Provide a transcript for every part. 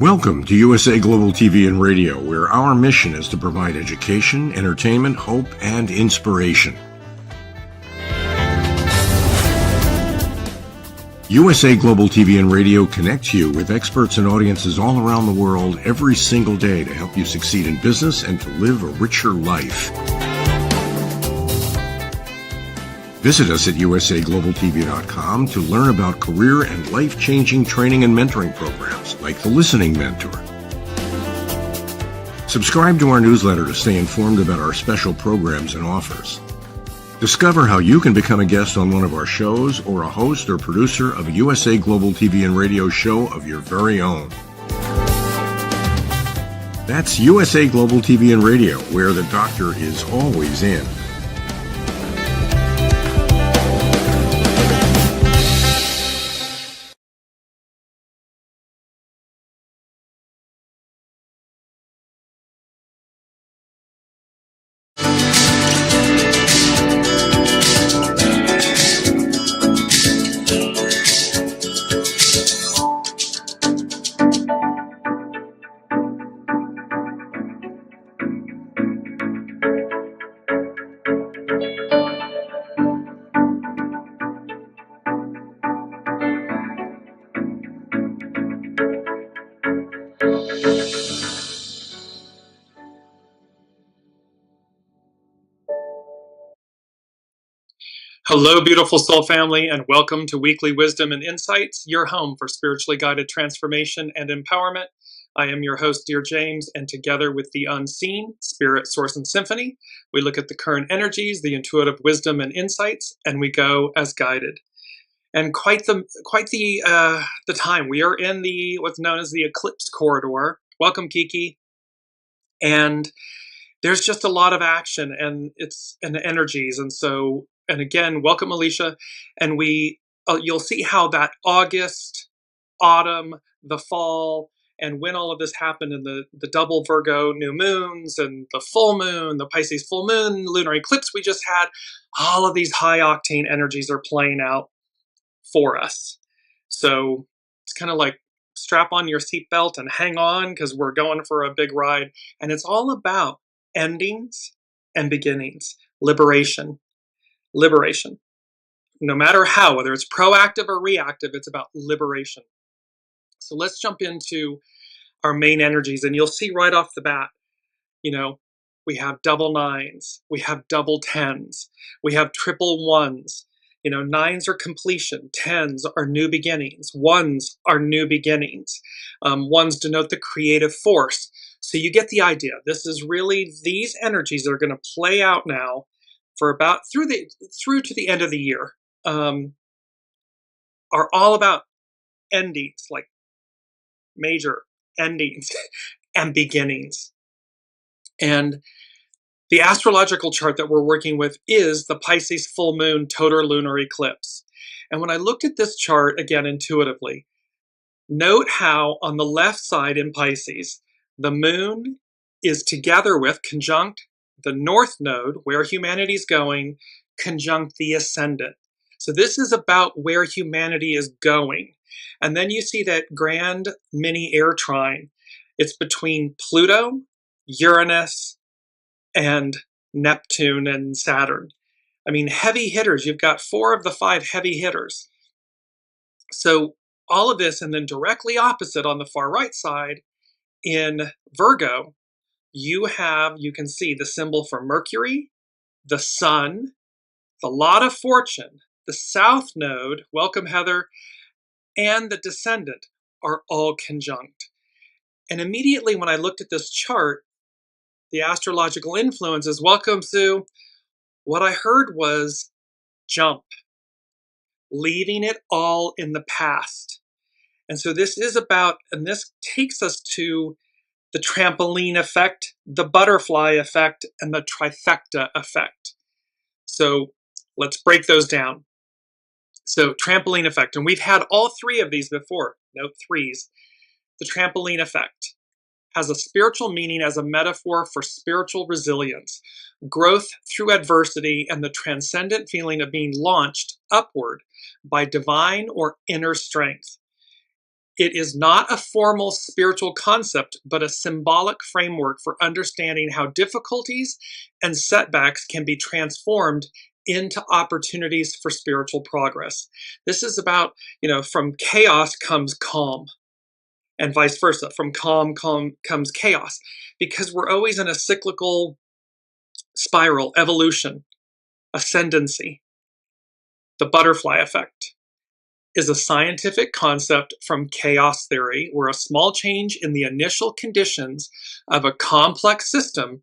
Welcome to USA Global TV and Radio, where our mission is to provide education, entertainment, hope, and inspiration. USA Global TV and Radio connects you with experts and audiences all around the world every single day to help you succeed in business and to live a richer life. Visit us at usaglobaltv.com to learn about career and life-changing training and mentoring programs like the Listening Mentor. Subscribe to our newsletter to stay informed about our special programs and offers. Discover how you can become a guest on one of our shows or a host or producer of a USA Global TV and Radio show of your very own. That's USA Global TV and Radio, where the doctor is always in. Hello, beautiful soul family, and welcome to Weekly Wisdom and Insights, your home for spiritually guided transformation and empowerment. I am your host, Dearjames, and together with the unseen, Spirit, Source, and Symphony, we look at the current energies, the intuitive wisdom and insights, and we go as guided. And quite the time. We are in the what's known as the Eclipse corridor. Welcome, Kiki. And there's just a lot of action and energies, and so. And again, welcome, Alicia. And you'll see how that August, autumn, the fall, and when all of this happened in the double Virgo new moons and the full moon, the Pisces full moon, lunar eclipse we just had, all of these high octane energies are playing out for us. So it's kind of like strap on your seatbelt and hang on because we're going for a big ride. And it's all about endings and beginnings, liberation. Liberation. No matter how, whether it's proactive or reactive, it's about liberation. So let's jump into our main energies, and you'll see right off the bat, we have double nines, we have double tens, we have triple ones. Nines are completion, tens are new beginnings, ones are new beginnings. Ones denote the creative force. So you get the idea. This is really these energies that are going to play out now for about through to the end of the year, are all about endings, like major endings and beginnings. And the astrological chart that we're working with is the Pisces full moon total lunar eclipse. And when I looked at this chart again intuitively, note how on the left side in Pisces, the moon is together with, conjunct, the north node, where humanity's going, conjunct the ascendant. So this is about where humanity is going. And then you see that grand mini air trine. It's between Pluto, Uranus, and Neptune and Saturn. I mean, heavy hitters. You've got 4 of the 5 heavy hitters. So all of this, and then directly opposite on the far right side in Virgo, you can see the symbol for Mercury, the Sun, the Lot of Fortune, the South Node, welcome Heather, and the Descendant are all conjunct. And immediately when I looked at this chart, the astrological influences, welcome Sue, what I heard was jump, leaving it all in the past. And so this is about, and this takes us to the trampoline effect, the butterfly effect, and the trifecta effect. So let's break those down. So trampoline effect, and we've had all 3 of these before, note 3s. The trampoline effect has a spiritual meaning as a metaphor for spiritual resilience, growth through adversity, and the transcendent feeling of being launched upward by divine or inner strength. It is not a formal spiritual concept, but a symbolic framework for understanding how difficulties and setbacks can be transformed into opportunities for spiritual progress. This is about, from chaos comes calm, and vice versa. From calm comes chaos, because we're always in a cyclical spiral, evolution, ascendancy. The butterfly effect is a scientific concept from chaos theory where a small change in the initial conditions of a complex system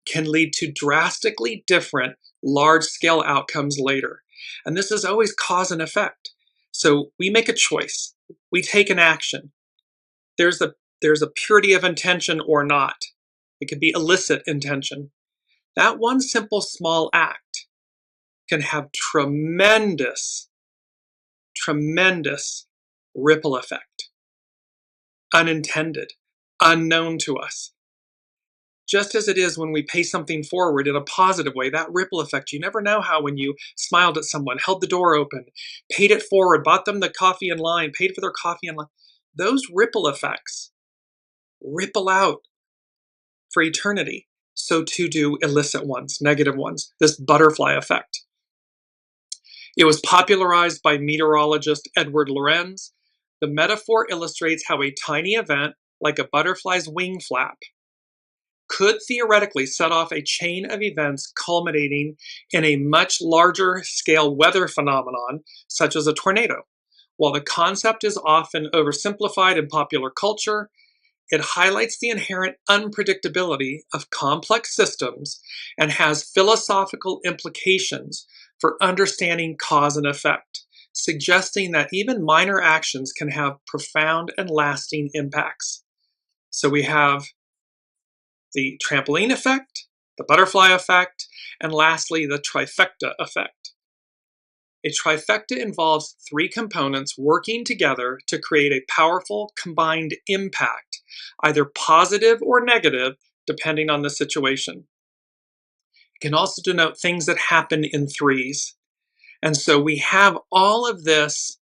can lead to drastically different large-scale outcomes later. And this is always cause and effect. So we make a choice. We take an action. There's a purity of intention or not. It could be illicit intention. That one simple small act can have tremendous ripple effect, unintended, unknown to us. Just as it is when we pay something forward in a positive way, that ripple effect, you never know how, when you smiled at someone, held the door open, paid it forward, bought them the coffee in line, paid for their coffee in line, those ripple effects ripple out for eternity. So too do illicit ones, negative ones, this butterfly effect. It was popularized by meteorologist Edward Lorenz. The metaphor illustrates how a tiny event, like a butterfly's wing flap, could theoretically set off a chain of events culminating in a much larger scale weather phenomenon, such as a tornado. While the concept is often oversimplified in popular culture, it highlights the inherent unpredictability of complex systems and has philosophical implications for understanding cause and effect, suggesting that even minor actions can have profound and lasting impacts. So we have the trampoline effect, the butterfly effect, and lastly, the trifecta effect. A trifecta involves three components working together to create a powerful combined impact, either positive or negative, depending on the situation. It can also denote things that happen in threes. And so we have all of this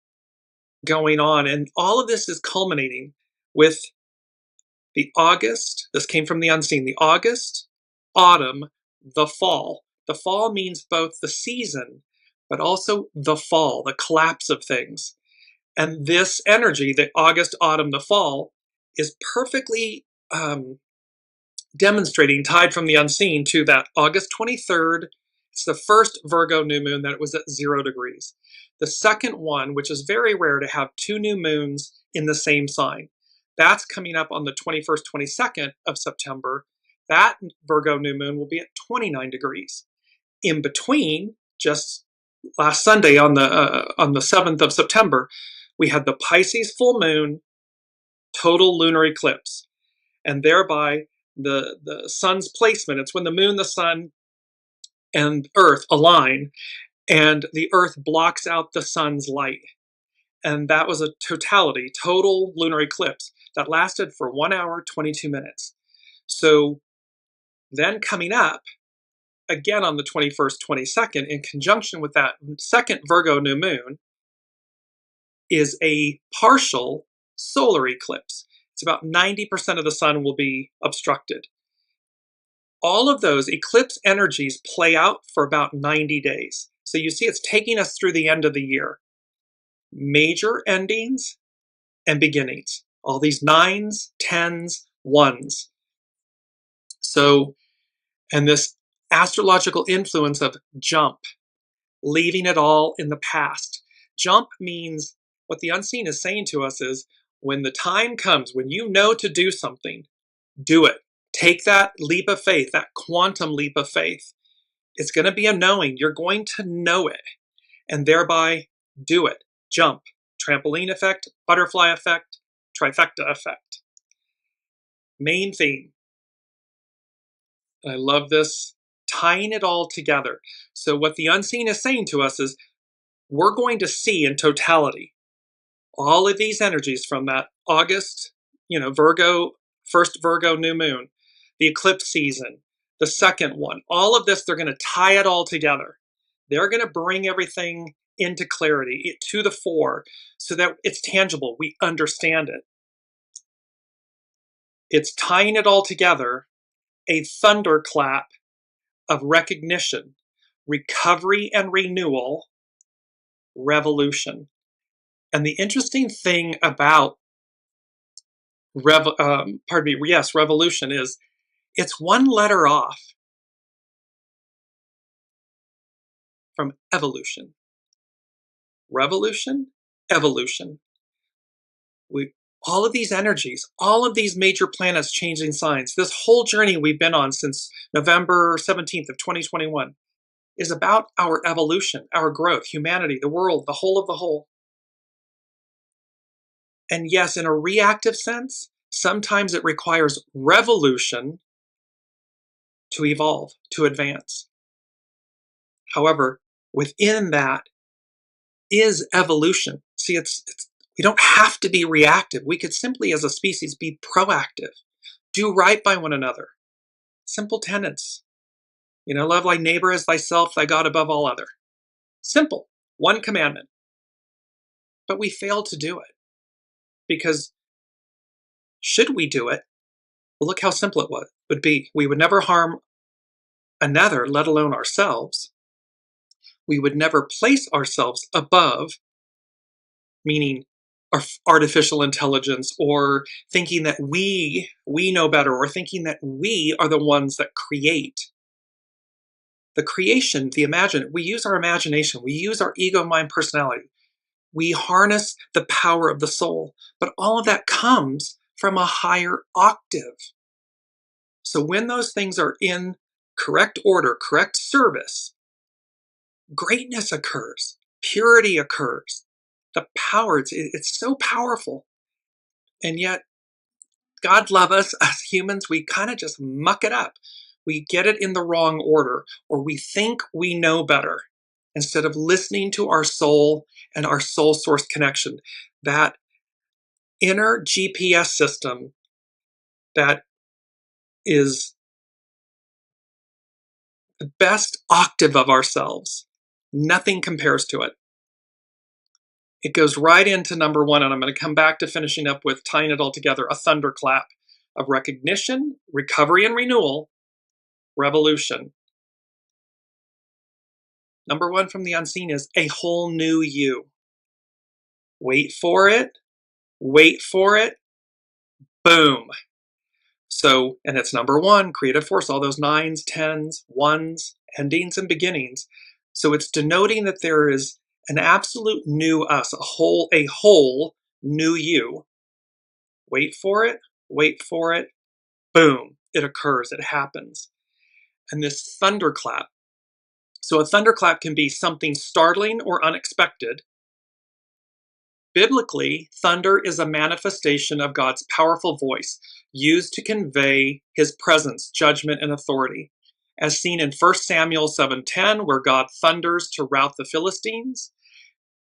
going on, and all of this is culminating with the August. This came from the unseen. The August, autumn, the fall. The fall means both the season, but also the fall, the collapse of things. And this energy, the August, autumn, the fall, is perfectly demonstrating, tied from the unseen to that August 23rd. It's the first Virgo new moon that it was at 0 degrees. The second one, which is very rare to have two new moons in the same sign, that's coming up on the 21st, 22nd of September. That Virgo new moon will be at 29 degrees. In between, just last Sunday on the 7th of September, we had the Pisces full moon, total lunar eclipse, and thereby the sun's placement. It's when the moon, the sun, and Earth align, and the Earth blocks out the sun's light. And that was a totality, total lunar eclipse that lasted for 1 hour, 22 minutes. So then coming up, again on the 21st, 22nd, in conjunction with that second Virgo new moon, is a partial solar eclipse. It's about 90% of the sun will be obstructed. All of those eclipse energies play out for about 90 days. So you see it's taking us through the end of the year. Major endings and beginnings. All these 9s, 10s, 1s. So, and this astrological influence of jump, leaving it all in the past. Jump means, what the unseen is saying to us is, when the time comes, when you know to do something, do it. Take that leap of faith, that quantum leap of faith. It's going to be a knowing. You're going to know it, and thereby do it. Jump. Trampoline effect, butterfly effect, trifecta effect. Main theme. I love this, tying it all together. So what the unseen is saying to us is, we're going to see in totality all of these energies from that August, Virgo, first Virgo new moon, the eclipse season, the second one, all of this, they're going to tie it all together. They're going to bring everything into clarity, to the fore, so that it's tangible, we understand it. It's tying it all together, a thunderclap of recognition, recovery and renewal, revolution. And the interesting thing about revolution is it's one letter off from evolution. Revolution, evolution. All of these energies, all of these major planets changing signs, this whole journey we've been on since November 17th of 2021 is about our evolution, our growth, humanity, the world, the whole of the whole. And yes, in a reactive sense, sometimes it requires revolution to evolve, to advance. However, within that is evolution. See, we don't have to be reactive. We could simply, as a species, be proactive, do right by one another. Simple tenets. Love thy neighbor as thyself, thy God above all other. Simple, one commandment. But we fail to do it because should we do it? Well, look how simple it would be. We would never harm another, let alone ourselves. We would never place ourselves above, meaning artificial intelligence, or thinking that we know better, or thinking that we are the ones that create. The creation, we use our imagination, we use our ego, mind, personality. We harness the power of the soul, but all of that comes from a higher octave. So when those things are in correct order, correct service, greatness occurs, purity occurs. The power, it's so powerful. And yet, God love us as humans, we kind of just muck it up. We get it in the wrong order, or we think we know better instead of listening to our soul and our soul source connection. That inner GPS system that is the best octave of ourselves. Nothing compares to it. It goes right into number one, and I'm going to come back to finishing up with tying it all together, a thunderclap of recognition, recovery and renewal, revolution. Number one from the unseen is a whole new you. Wait for it, boom. So, and it's number one, creative force, all those 9s, 10s, 1s, endings and beginnings. So it's denoting that there is an absolute new us, a whole new you. Wait for it, boom, it occurs, it happens. And this thunderclap. So a thunderclap can be something startling or unexpected. Biblically, thunder is a manifestation of God's powerful voice used to convey his presence, judgment, and authority, as seen in 1 Samuel 7:10, where God thunders to rout the Philistines,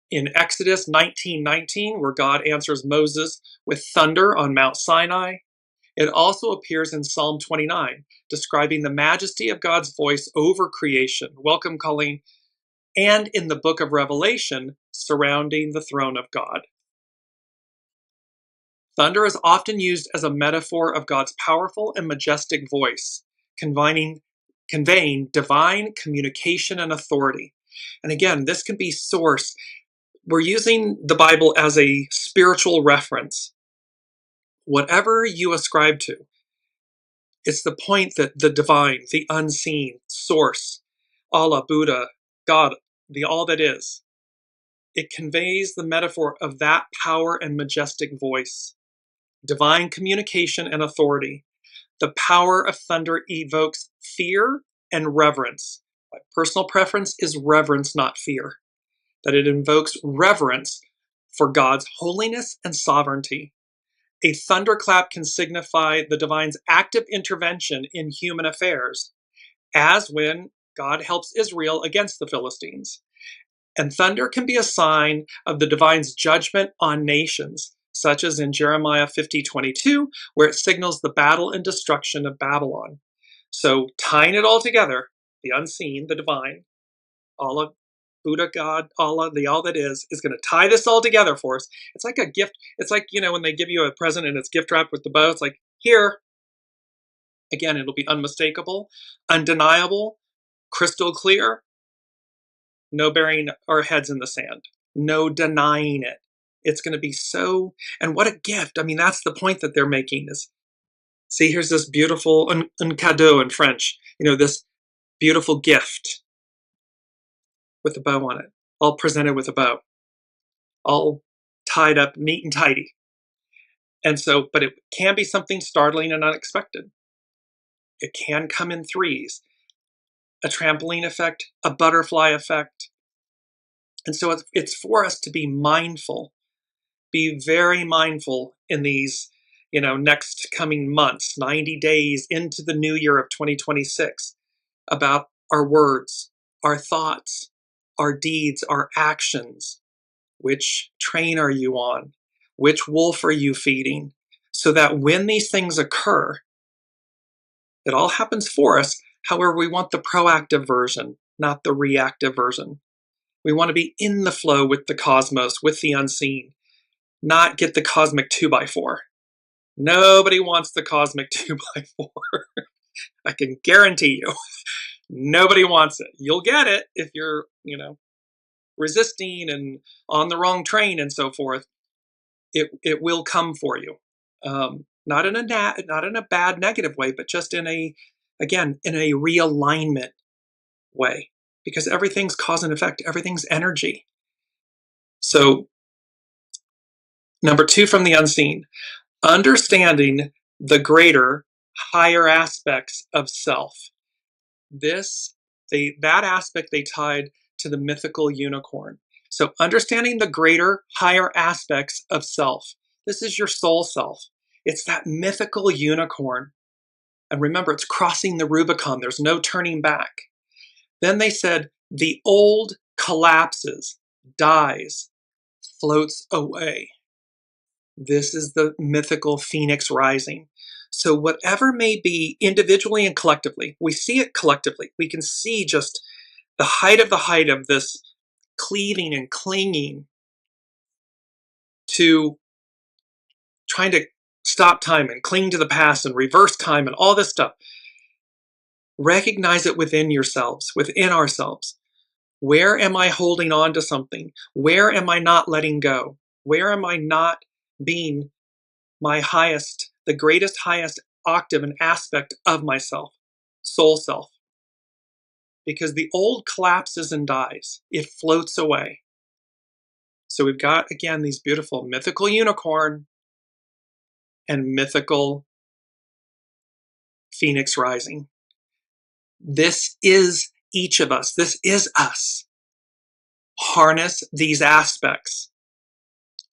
in Exodus 19:19, where God answers Moses with thunder on Mount Sinai. It also appears in Psalm 29, describing the majesty of God's voice over creation. Welcome, Colleen. And in the book of Revelation, surrounding the throne of God. Thunder is often used as a metaphor of God's powerful and majestic voice, conveying divine communication and authority. And again, this can be source. We're using the Bible as a spiritual reference. Whatever you ascribe to, it's the point that the divine, the unseen, source, Allah, Buddha, God, the all that is, it conveys the metaphor of that power and majestic voice, divine communication and authority. The power of thunder evokes fear and reverence. My personal preference is reverence, not fear. That it invokes reverence for God's holiness and sovereignty. A thunderclap can signify the divine's active intervention in human affairs, as when God helps Israel against the Philistines. And thunder can be a sign of the divine's judgment on nations, such as in Jeremiah 50:22, where it signals the battle and destruction of Babylon. So tying it all together, the unseen, the divine, all of Buddha, God, Allah, the all that is going to tie this all together for us. It's like a gift. It's like, you know, when they give you a present and it's gift wrapped with the bow, it's like, here. Again, it'll be unmistakable, undeniable, crystal clear, no burying our heads in the sand, no denying it. It's going to be so, and what a gift. I mean, that's the point that they're making is, see, here's this beautiful, un cadeau in French, you know, this beautiful gift with a bow on it, all presented with a bow, all tied up neat and tidy. And so, but it can be something startling and unexpected. It can come in threes, a trampoline effect, a butterfly effect. And so it's for us to be mindful, be very mindful in these, you know, next coming months, 90 days into the new year of 2026, about our words, our thoughts, our deeds, our actions. Which train are you on? Which wolf are you feeding? So that when these things occur, it all happens for us. However, we want the proactive version, not the reactive version. We want to be in the flow with the cosmos, with the unseen, not get the cosmic 2x4. Nobody wants the cosmic 2x4. I can guarantee you. Nobody wants it. You'll get it if you're, you know, resisting and on the wrong train and so forth. It will come for you. Not in a bad negative way, but just in a, again, in a realignment way, because everything's cause and effect, everything's energy. So number 2 from the unseen, understanding the greater, higher aspects of self. That aspect they tied to the mythical unicorn. So understanding the greater, higher aspects of self. This is your soul self. It's that mythical unicorn. And remember, it's crossing the Rubicon. There's no turning back. Then they said, the old collapses, dies, floats away. This is the mythical phoenix rising. So whatever may be individually and collectively, we see it collectively. We can see just the height of this cleaving and clinging to trying to stop time and cling to the past and reverse time and all this stuff. Recognize it within yourselves, within ourselves. Where am I holding on to something? Where am I not letting go? Where am I not being my highest, the greatest, highest octave and aspect of myself, soul self? Because the old collapses and dies. It floats away. So we've got, again, these beautiful mythical unicorn and mythical phoenix rising. This is each of us. This is us. Harness these aspects.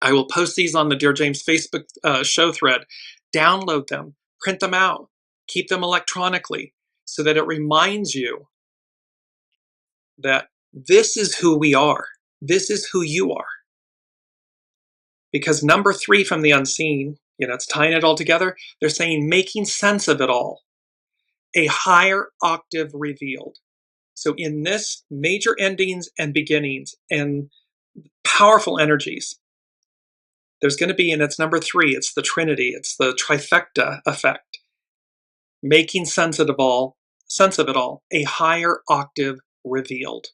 I will post these on the Dearjames Facebook show thread. Download them, print them out, keep them electronically so that it reminds you that this is who we are. This is who you are. Because number 3 from the unseen, you know, it's tying it all together. They're saying making sense of it all. A higher octave revealed. So in this, major endings and beginnings and powerful energies, there's going to be, and it's number 3, it's the Trinity, it's the trifecta effect. Making sense of it all, a higher octave revealed.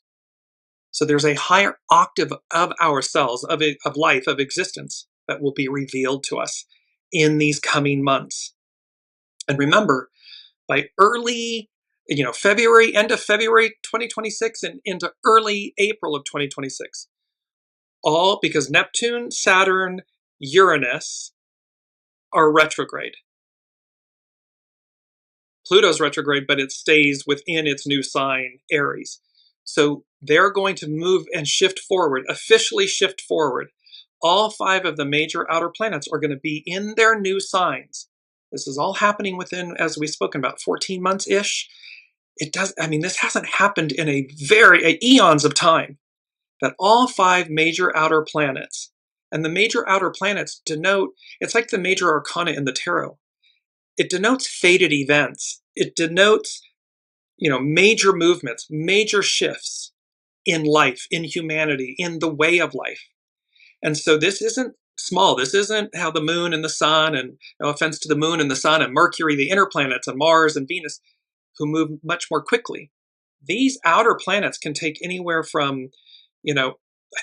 So there's a higher octave of ourselves, of life, of existence that will be revealed to us in these coming months. And remember, by early, you know, February, end of February 2026 and into early April of 2026, all because Neptune, Saturn, Uranus are retrograde. Pluto's retrograde, but it stays within its new sign, Aries. So they're going to move and shift forward, officially shift forward. All 5 of the major outer planets are going to be in their new signs. This is all happening within, as we've spoken about, 14 months-ish. It does, I mean, this hasn't happened in eons of time, that all 5 major outer planets, and the major outer planets denote, it's like the major arcana in the tarot. It denotes fated events. It denotes, you know, major movements, major shifts. in life, in humanity, in the way of life. And so this isn't small. This isn't how the moon and the sun, and no offense to the moon and the sun and Mercury, the inner planets, and Mars and Venus, who move much more quickly. These outer planets can take anywhere from, I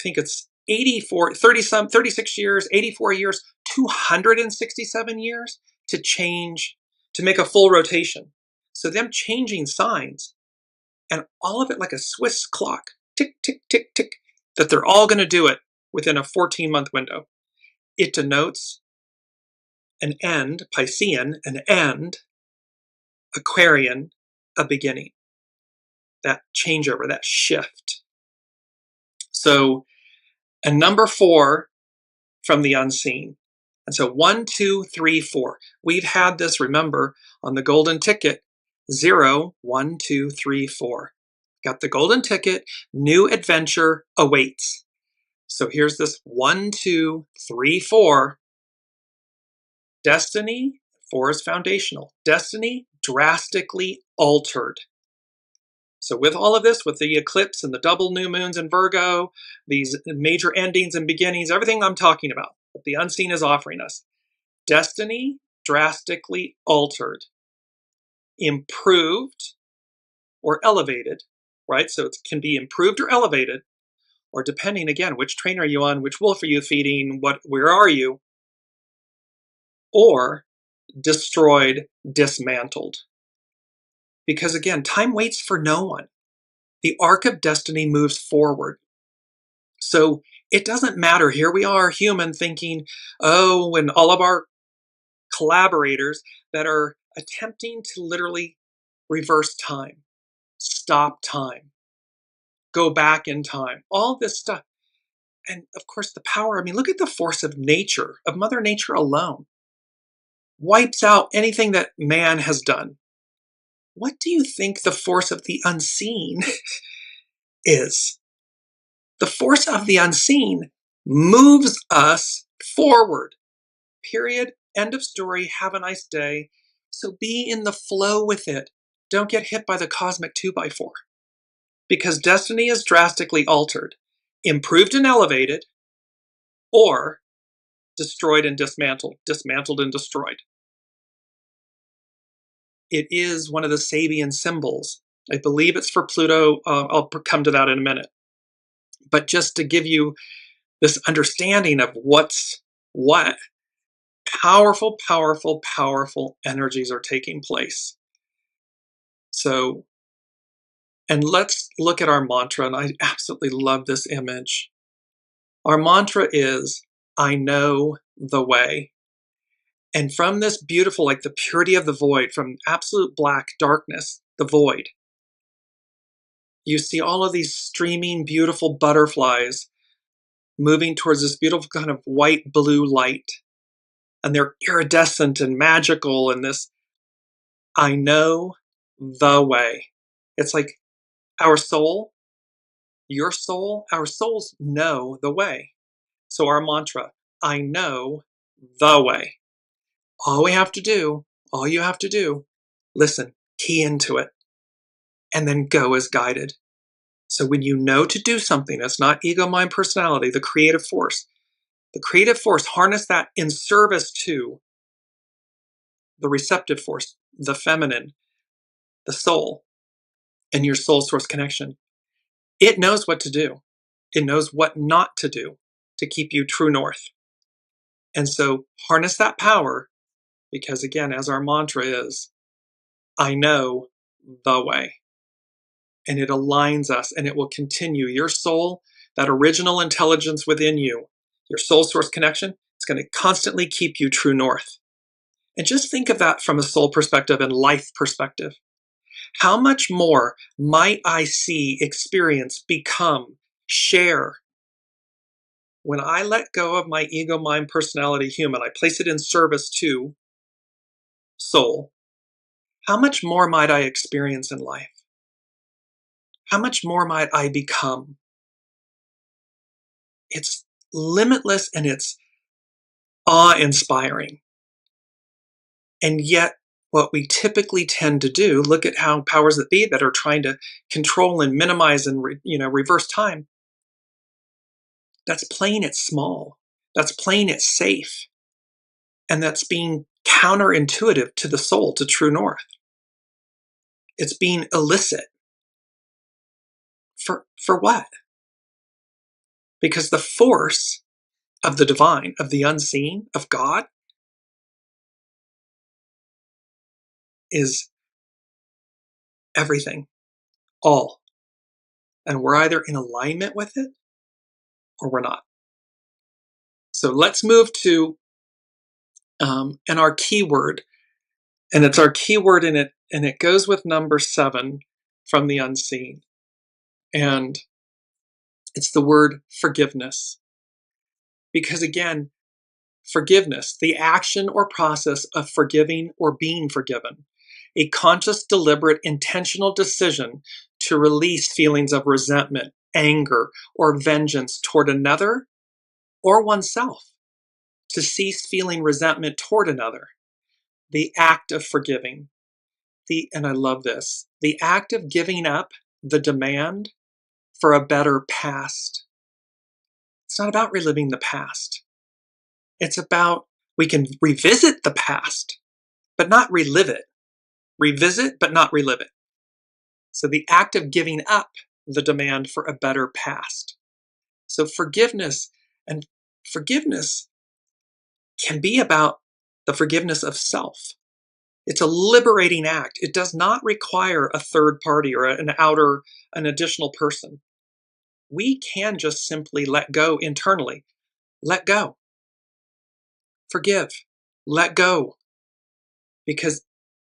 think it's 36 years, 84 years, 267 years to change, to make a full rotation. So them changing signs, and all of it like a Swiss clock, tick, tick, tick, tick, that they're all going to do it within a 14-month window. It denotes an end, Piscean, an end, Aquarian, a beginning. That changeover, that shift. So, and number 4 from the unseen. And so 1, 2, 3, 4. We've had this, remember, on the golden ticket, 0, 1, 2, 3, 4. Got the golden ticket, new adventure awaits. So here's this 1, 2, 3, 4. Destiny, 4 is foundational. Destiny drastically altered. So with all of this, with the eclipse and the double new moons in Virgo, these major endings and beginnings, everything I'm talking about, what the unseen is offering us, destiny drastically altered, improved or elevated, right? So it can be improved or elevated, or depending, again, which train are you on, which wolf are you feeding, where are you, or destroyed, dismantled. Because again, time waits for no one. The arc of destiny moves forward. So it doesn't matter. Here we are, human, thinking, oh, and all of our collaborators that are attempting to literally reverse time, stop time, go back in time, all this stuff. And of course, the power, I mean, look at the force of nature, of Mother Nature alone. Wipes out anything that man has done. What do you think the force of the unseen is? The force of the unseen moves us forward. Period. End of story. Have a nice day. So be in the flow with it. Don't get hit by the cosmic 2x4. Because destiny is drastically altered, improved and elevated, or destroyed and dismantled and destroyed. It is one of the Sabian symbols. I believe it's for Pluto. I'll come to that in a minute. But just to give you this understanding of what's what, powerful, powerful, powerful energies are taking place. So, and let's look at our mantra, and I absolutely love this image. Our mantra is, I know the way. And from this beautiful, like the purity of the void, from absolute black darkness, the void, you see all of these streaming, beautiful butterflies moving towards this beautiful kind of white blue light. And they're iridescent and magical, and this, I know the way. It's like our soul, your soul, our souls know the way. So our mantra, I know the way. All we have to do, all you have to do, listen, key into it, and then go as guided. So when you know to do something, it's not ego, mind, personality, the creative force. The creative force, harness that in service to the receptive force, the feminine, the soul, and your soul source connection. It knows what to do. It knows what not to do to keep you true north. And so harness that power, because again, as our mantra is, I know the way. And it aligns us, and it will continue. Your soul, that original intelligence within you, your soul source connection, it's going to constantly keep you true north. And just think of that from a soul perspective and life perspective. How much more might I see, experience, become, share when I let go of my ego, mind, personality, human? I place it in service to soul. How much more might I experience in life? How much more might I become? It's limitless and it's awe-inspiring. And yet, what we typically tend to do, look at how powers that be that are trying to control and minimize and reverse time, that's playing it small. That's playing it safe. And that's being counterintuitive to the soul, to true north. It's being illicit. For what? Because the force of the divine, of the unseen, of God, is everything, all. And we're either in alignment with it or we're not. So let's move to and our keyword, and it's our keyword in it, and it goes with number 7 from the unseen. And it's the word forgiveness. Because again, forgiveness, the action or process of forgiving or being forgiven, a conscious, deliberate, intentional decision to release feelings of resentment, anger, or vengeance toward another or oneself, to cease feeling resentment toward another, the act of forgiving, and I love this, the act of giving up the demand for a better past. It's not about reliving the past. It's about, we can revisit the past, but not relive it. Revisit, but not relive it. So the act of giving up the demand for a better past. So forgiveness can be about the forgiveness of self. It's a liberating act. It does not require a third party or an additional person. We can just simply let go internally. Let go. Forgive. Let go.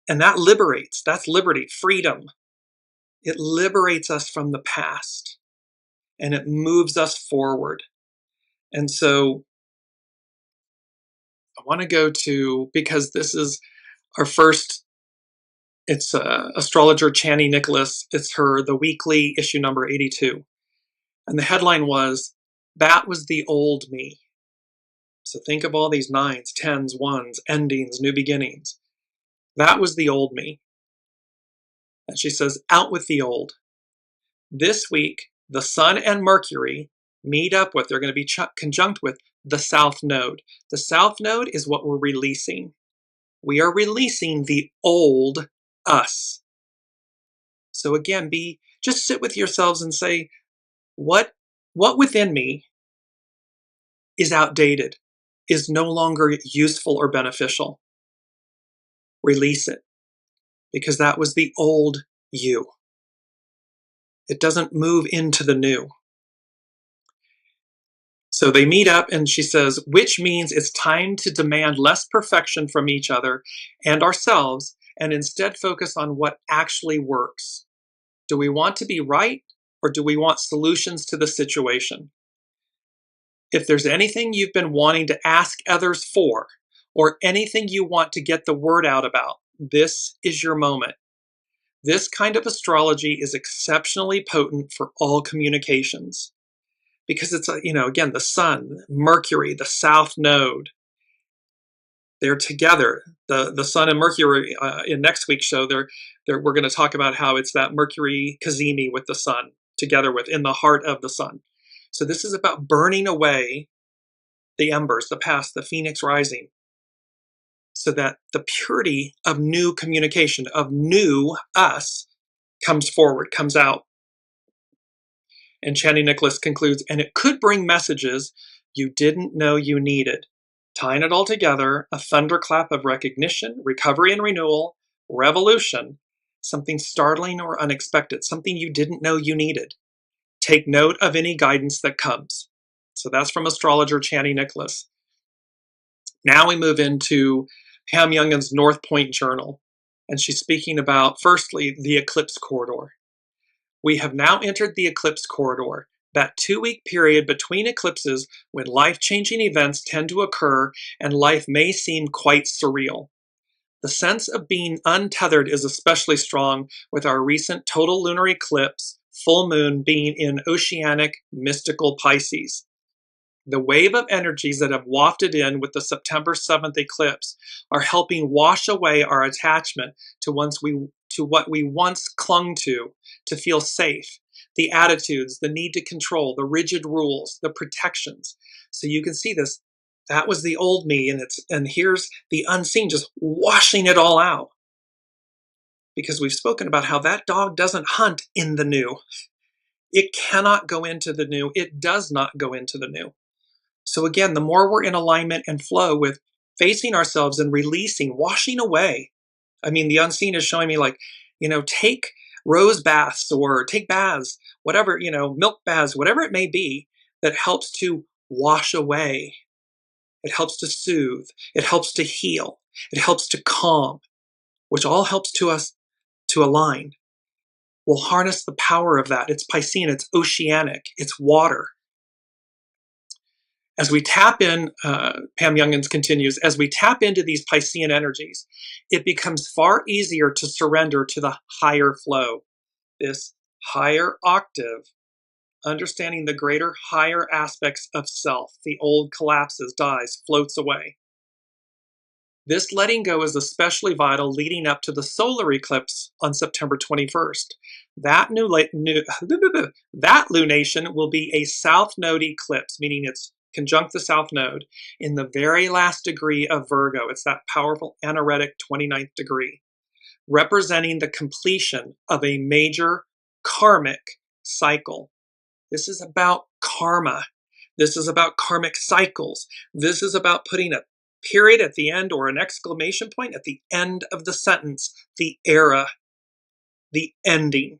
And that liberates. That's liberty, freedom. It liberates us from the past and it moves us forward. And so I want to go to, because this is our first, it's astrologer Chani Nicholas. It's the weekly issue number 82. And the headline was, "That was the old me." So think of all these 9s, 10s, 1s, endings, new beginnings. That was the old me. And she says, out with the old. This week, the Sun and Mercury meet up with, they're going to be conjunct with the South Node. The South Node is what we're releasing. We are releasing the old us. So again, just sit with yourselves and say, what within me is outdated, is no longer useful or beneficial? Release it, because that was the old you. It doesn't move into the new. So they meet up and she says, which means it's time to demand less perfection from each other and ourselves and instead focus on what actually works. Do we want to be right, or do we want solutions to the situation? If there's anything you've been wanting to ask others for, or anything you want to get the word out about, this is your moment. This kind of astrology is exceptionally potent for all communications, because it's, again, the Sun, Mercury, the South Node, they're together. The Sun and Mercury in next week's show, we're going to talk about how it's that Mercury Cazimi with the Sun together with in the heart of the Sun. So this is about burning away the embers, the past, the phoenix rising, so that the purity of new communication, of new us, comes forward, comes out. And Chani Nicholas concludes, and it could bring messages you didn't know you needed. Tying it all together, a thunderclap of recognition, recovery and renewal, revolution, something startling or unexpected, something you didn't know you needed. Take note of any guidance that comes. So that's from astrologer Chani Nicholas. Now we move into Pam Youngin's North Point Journal, and she's speaking about, firstly, the eclipse corridor. We have now entered the eclipse corridor, that 2-week period between eclipses when life-changing events tend to occur and life may seem quite surreal. The sense of being untethered is especially strong with our recent total lunar eclipse, full moon, being in oceanic mystical Pisces. The wave of energies that have wafted in with the September 7th eclipse are helping wash away our attachment to what we once clung to feel safe, the attitudes, the need to control, the rigid rules, the protections. So you can see this. That was the old me, and here's the unseen just washing it all out. Because we've spoken about how that dog doesn't hunt in the new. It cannot go into the new. It does not go into the new. So again, the more we're in alignment and flow with facing ourselves and releasing, washing away. I mean, the unseen is showing me like, take rose baths or take baths, whatever, milk baths, whatever it may be that helps to wash away. It helps to soothe. It helps to heal. It helps to calm, which all helps to us to align. We'll harness the power of that. It's Piscean, it's oceanic, it's water. As we tap in, Pam Youngins continues, as we tap into these Piscean energies, it becomes far easier to surrender to the higher flow, this higher octave, understanding the greater, higher aspects of self. The old collapses, dies, floats away. This letting go is especially vital leading up to the solar eclipse on September 21st. That lunation will be a south node eclipse, meaning it's conjunct the south node in the very last degree of Virgo. It's that powerful anaretic 29th degree, representing the completion of a major karmic cycle. This is about karma. This is about karmic cycles. This is about putting a period at the end or an exclamation point at the end of the sentence, the era, the ending.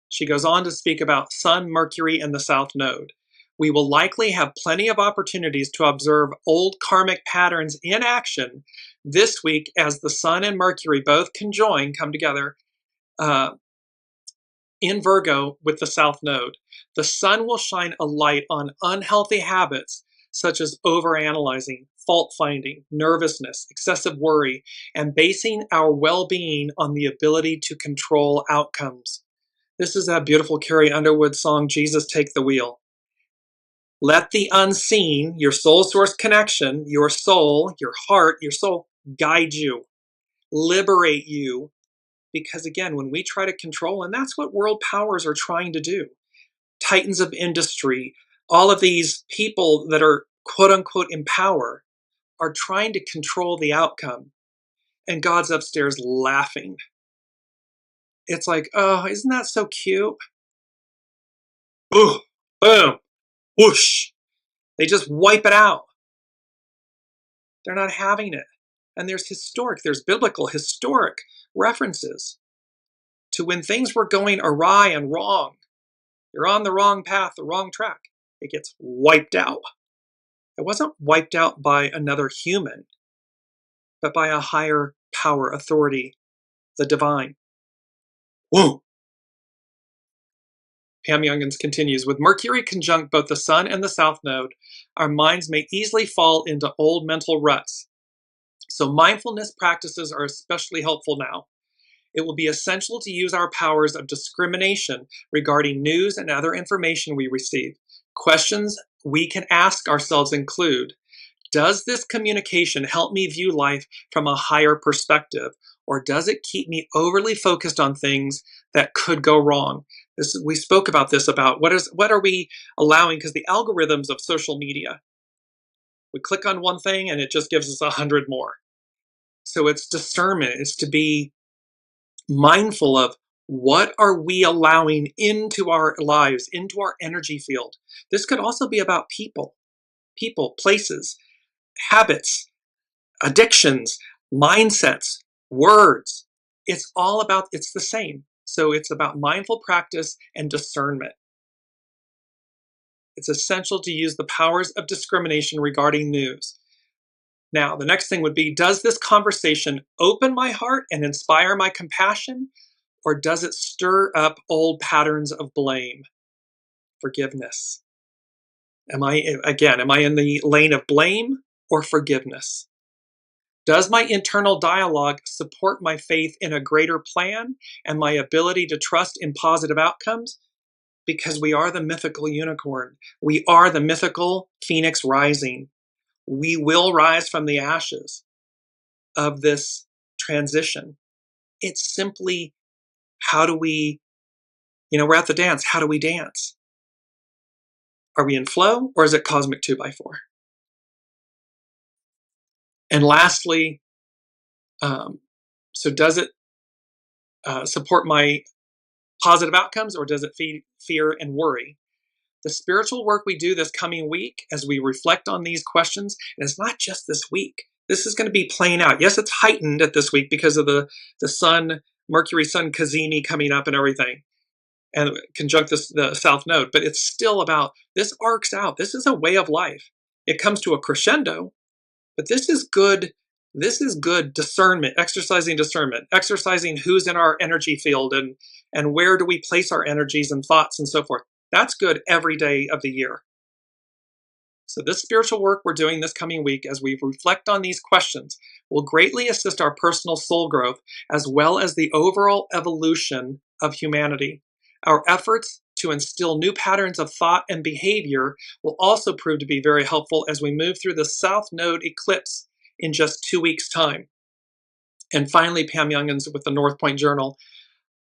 She goes on to speak about Sun, Mercury, and the South Node. We will likely have plenty of opportunities to observe old karmic patterns in action this week as the Sun and Mercury both come together in Virgo with the South Node. The Sun will shine a light on unhealthy habits such as overanalyzing, fault-finding, nervousness, excessive worry, and basing our well-being on the ability to control outcomes. This is that beautiful Carrie Underwood song, Jesus Take the Wheel. Let the unseen, your soul source connection, your soul, your heart, your soul, guide you, liberate you. Because again, when we try to control, and that's what world powers are trying to do, titans of industry, all of these people that are quote unquote in power are trying to control the outcome. And God's upstairs laughing. It's like, oh, isn't that so cute? Boom, boom, whoosh. They just wipe it out. They're not having it. And there's biblical, historic references to when things were going awry and wrong. You're on the wrong path, the wrong track. It gets wiped out. It wasn't wiped out by another human, but by a higher power, authority, the divine. Whoa! Pam Youngins continues, with Mercury conjunct both the Sun and the South Node, our minds may easily fall into old mental ruts. So mindfulness practices are especially helpful now. It will be essential to use our powers of discrimination regarding news and other information we receive. Questions we can ask ourselves include, does this communication help me view life from a higher perspective, or does it keep me overly focused on things that could go wrong? We spoke about this, about what are we allowing, because the algorithms of social media, we click on one thing and it just gives us 100 more. So it's discernment, it's to be mindful of what are we allowing into our lives, into our energy field. This could also be about people, places, habits, addictions, mindsets, words. It's the same. So it's about mindful practice and discernment. It's essential to use the powers of discrimination regarding news. Now, the next thing would be, does this conversation open my heart and inspire my compassion, or does it stir up old patterns of blame? Forgiveness. Am I in the lane of blame or forgiveness? Does my internal dialogue support my faith in a greater plan and my ability to trust in positive outcomes? because we are the mythical unicorn. We are the mythical phoenix rising. We will rise from the ashes of this transition. It's simply, how do we, we're at the dance. How do we dance? Are we in flow, or is it cosmic 2x4? And lastly, so does it support my positive outcomes, or does it feed fear and worry? The spiritual work we do this coming week as we reflect on these questions, and it's not just this week. This is going to be playing out. Yes, it's heightened at this week because of the sun, Mercury Sun Cazimi coming up and everything, and conjunct the South Node, but it's still about, this arcs out. This is a way of life. It comes to a crescendo, but this is good. This is good discernment, exercising who's in our energy field, and where do we place our energies and thoughts and so forth. That's good every day of the year. So this spiritual work we're doing this coming week as we reflect on these questions will greatly assist our personal soul growth as well as the overall evolution of humanity. Our efforts to instill new patterns of thought and behavior will also prove to be very helpful as we move through the South Node eclipse in just 2 weeks' time. And finally, Pam Youngins with the North Point Journal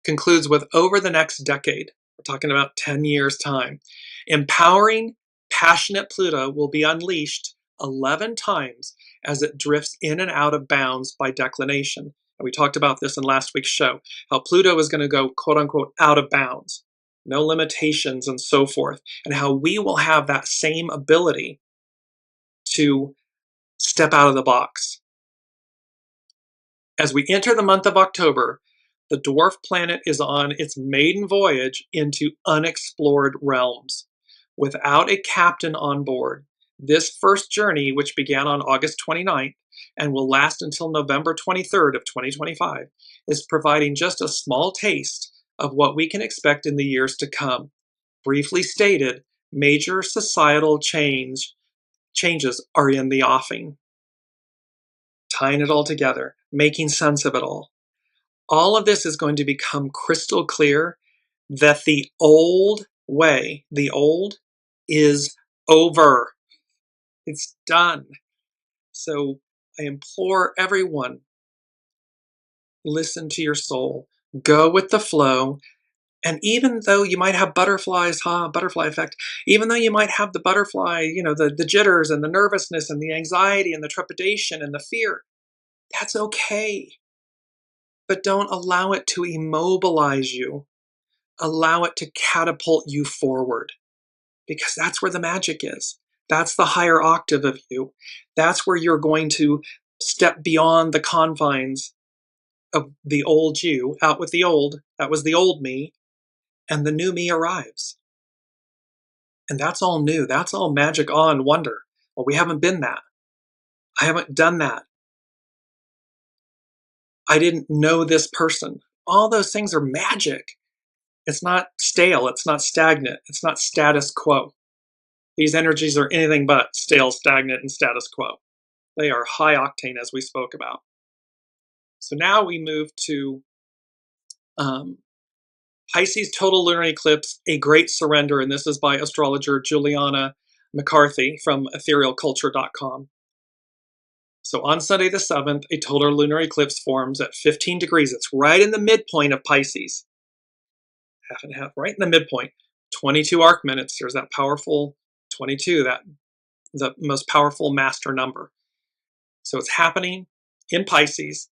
concludes with, over the next decade, we're talking about 10 years' time, empowering, passionate Pluto will be unleashed 11 times as it drifts in and out of bounds by declination. And we talked about this in last week's show, how Pluto is going to go, quote unquote, out of bounds, no limitations and so forth, and how we will have that same ability to step out of the box. As we enter the month of October, the dwarf planet is on its maiden voyage into unexplored realms. Without a captain on board, this first journey, which began on August 29th and will last until November 23rd of 2025, is providing just a small taste of what we can expect in the years to come. Briefly stated, major societal changes are in the offing. Tying it all together, making sense of it all. All of this is going to become crystal clear that the old way, the old, is over. It's done. So I implore everyone, listen to your soul, go with the flow. And even though you might have butterflies, butterfly effect, even though you might have the butterfly, the jitters and the nervousness and the anxiety and the trepidation and the fear, that's okay. But don't allow it to immobilize you. Allow it to catapult you forward, because that's where the magic is. That's the higher octave of you. That's where you're going to step beyond the confines of the old you, out with the old. That was the old me, and the new me arrives. And that's all new. That's all magic, awe, and wonder. Well, we haven't been that. I haven't done that. I didn't know this person. All those things are magic. It's not stale. It's not stagnant. It's not status quo. These energies are anything but stale, stagnant, and status quo. They are high octane, as we spoke about. So now we move to Pisces total lunar eclipse, a great surrender. And this is by astrologer Juliana McCarthy from etherealculture.com. So on Sunday the 7th, a total lunar eclipse forms at 15 degrees. It's right in the midpoint of Pisces. Half and half, right in the midpoint. 22 arc minutes. There's that powerful 22, the most powerful master number. So it's happening in Pisces,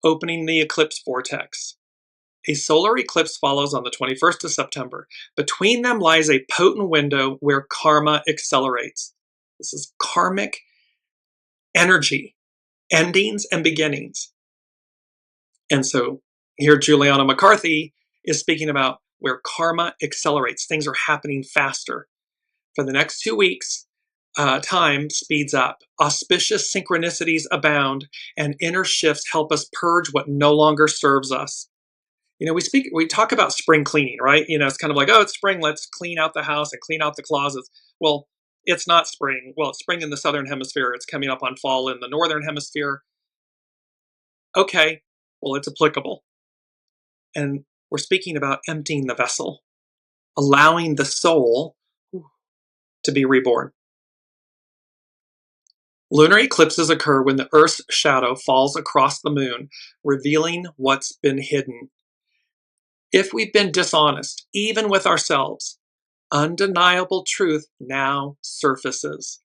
opening the eclipse vortex. A solar eclipse follows on the 21st of September. Between them lies a potent window where karma accelerates. This is karmic energy, endings and beginnings. And so here Juliana McCarthy is speaking about where karma accelerates. Things are happening faster. For the next 2 weeks, time speeds up. Auspicious synchronicities abound, and inner shifts help us purge what no longer serves us. We talk about spring cleaning, right? It's kind of like, oh, it's spring, let's clean out the house and clean out the closets. Well, it's not spring. Well, it's spring in the southern hemisphere. It's coming up on fall in the northern hemisphere. Okay, well, it's applicable. And we're speaking about emptying the vessel. allowing the soul to be reborn. Lunar eclipses occur when the Earth's shadow falls across the moon, revealing what's been hidden. If we've been dishonest, even with ourselves, undeniable truth now surfaces.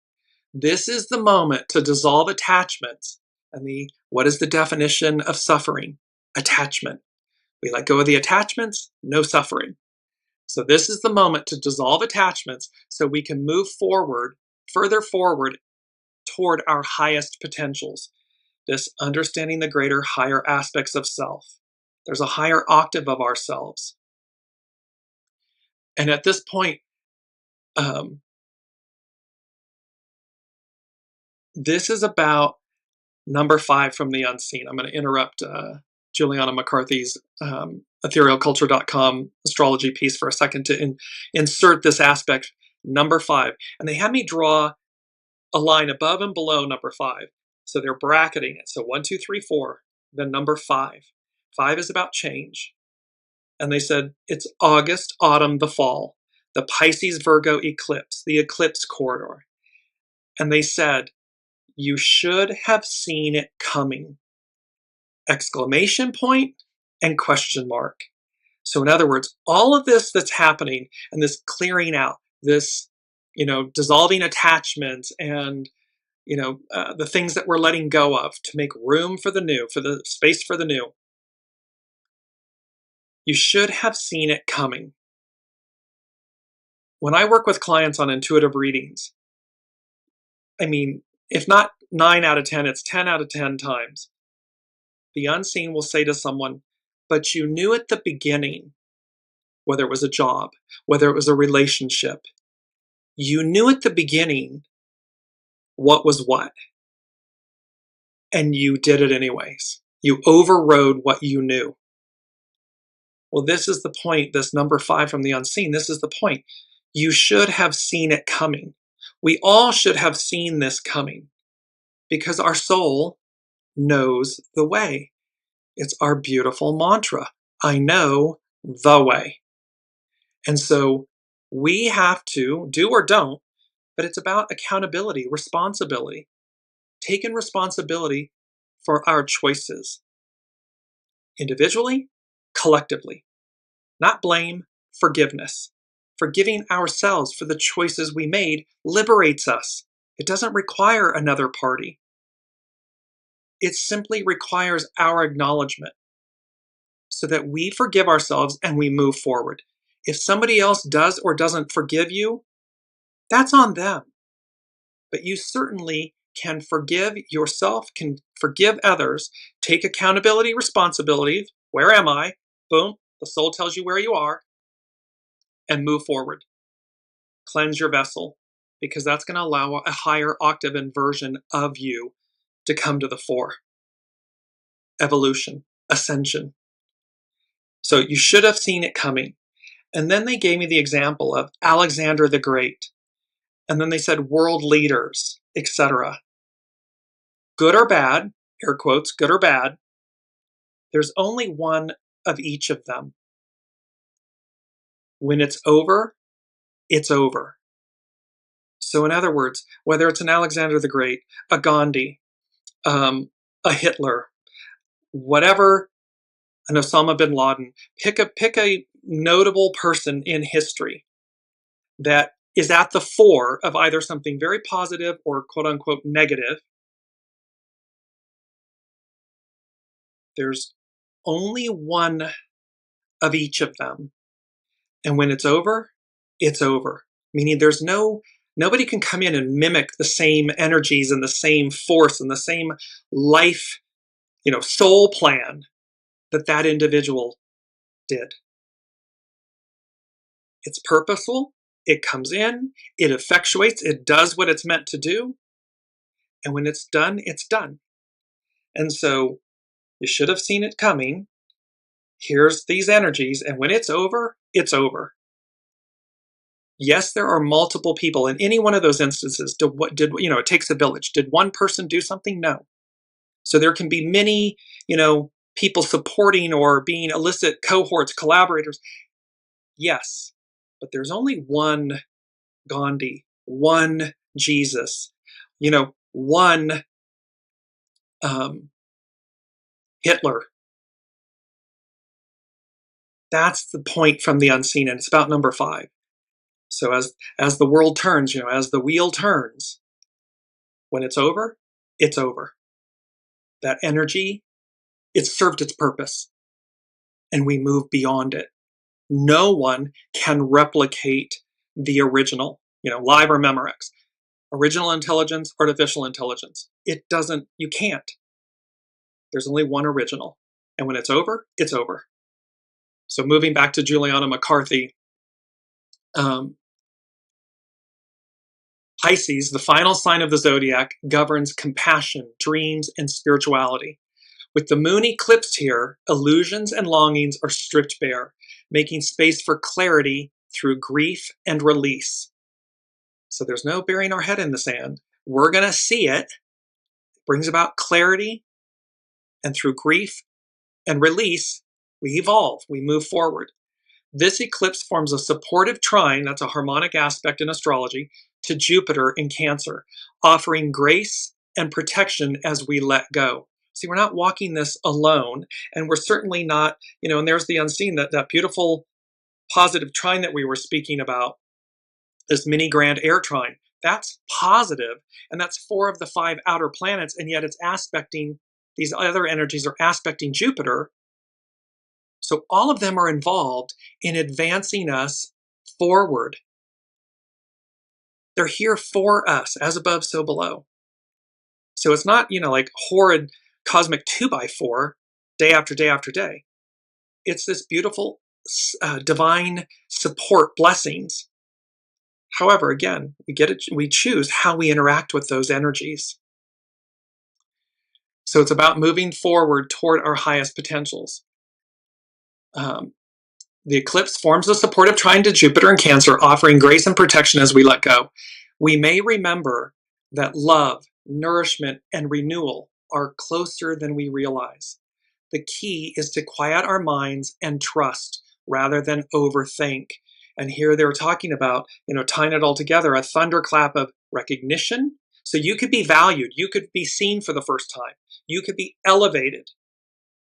This is the moment to dissolve attachments. And what is the definition of suffering? Attachment. We let go of the attachments, no suffering. So this is the moment to dissolve attachments so we can move forward, further forward toward our highest potentials. This understanding the greater, higher aspects of self. There's a higher octave of ourselves. And at this point, this is about number 5 from the unseen. I'm going to interrupt Juliana McCarthy's etherealculture.com astrology piece for a second to insert this aspect, number 5. And they had me draw a line above and below number 5. So they're bracketing it. So 1, 2, 3, 4, then number 5. 5 is about change. And they said it's August, autumn, the fall, the Pisces Virgo eclipse, the eclipse corridor. And they said, you should have seen it coming. Exclamation point and question mark. So in other words, all of this that's happening and this clearing out, this, dissolving attachments and, the things that we're letting go of to make room for the new, for the space for the new. You should have seen it coming. When I work with clients on intuitive readings, if not 9 out of 10, it's 10 out of 10 times. The unseen will say to someone, but you knew at the beginning, whether it was a job, whether it was a relationship, you knew at the beginning what was what. And you did it anyways. You overrode what you knew. Well, this is the point, this number 5 from the unseen, this is the point. You should have seen it coming. We all should have seen this coming because our soul knows the way. It's our beautiful mantra. I know the way. And so we have to do or don't, but it's about accountability, responsibility, taking responsibility for our choices, individually, collectively, not blame, forgiveness. Forgiving ourselves for the choices we made liberates us. It doesn't require another party. It simply requires our acknowledgement so that we forgive ourselves and we move forward. If somebody else does or doesn't forgive you, that's on them. But you certainly can forgive yourself, can forgive others, take accountability, responsibility. Where am I? Boom, the soul tells you where you are, and move forward. Cleanse your vessel, because that's going to allow a higher octave and version of you to come to the fore. Evolution, ascension. So you should have seen it coming. And then they gave me the example of Alexander the Great. And then they said world leaders, etc. Good or bad, air quotes, good or bad, there's only one of each of them. When it's over, it's over. So in other words, whether it's an Alexander the Great, a Gandhi, a Hitler, whatever, an Osama bin Laden, pick a notable person in history that is at the fore of either something very positive or quote unquote negative. There's only one of each of them. And when it's over, it's over. Meaning there's nobody can come in and mimic the same energies and the same force and the same life, soul plan that individual did. It's purposeful. It comes in, it effectuates, it does what it's meant to do. And when it's done, it's done. And so you should have seen it coming. Here's these energies. And when it's over, it's over. Yes, there are multiple people in any one of those instances. It takes a village. Did one person do something? No. So there can be many, people supporting or being illicit cohorts, collaborators. Yes. but there's only one Gandhi, one Jesus, one Hitler. That's the point from the unseen, and it's about number 5. So as the world turns, as the wheel turns, when it's over, it's over. That energy, it's served its purpose, and we move beyond it. No one can replicate the original, Live or Memorex. Original intelligence, artificial intelligence. It doesn't, you can't. There's only one original. And when it's over, it's over. So moving back to Juliana McCarthy, Pisces, the final sign of the zodiac, governs compassion, dreams, and spirituality. With the moon eclipsed here, illusions and longings are stripped bare, making space for clarity through grief and release. So there's no burying our head in the sand. We're going to see it. It brings about clarity, and through grief and release, we evolve, we move forward. This eclipse forms a supportive trine, that's a harmonic aspect in astrology, to Jupiter in Cancer, offering grace and protection as we let go. See, we're not walking this alone, and we're certainly not, and there's the unseen, that beautiful positive trine that we were speaking about, this mini grand air trine. That's positive, and that's 4 of the 5 outer planets, and yet it's aspecting, these other energies are aspecting Jupiter. So all of them are involved in advancing us forward. They're here for us, as above, so below. So it's not, like horrid cosmic 2x4 day after day after day. It's this beautiful divine support blessings. However, again, we choose how we interact with those energies. So it's about moving forward toward our highest potentials. The eclipse forms a supportive trine to Jupiter in Cancer, offering grace and protection as we let go. We may remember that love, nourishment, and renewal are closer than we realize. The key is to quiet our minds and trust rather than overthink. And here they're talking about, tying it all together, a thunderclap of recognition. So you could be valued. You could be seen for the first time. You could be elevated.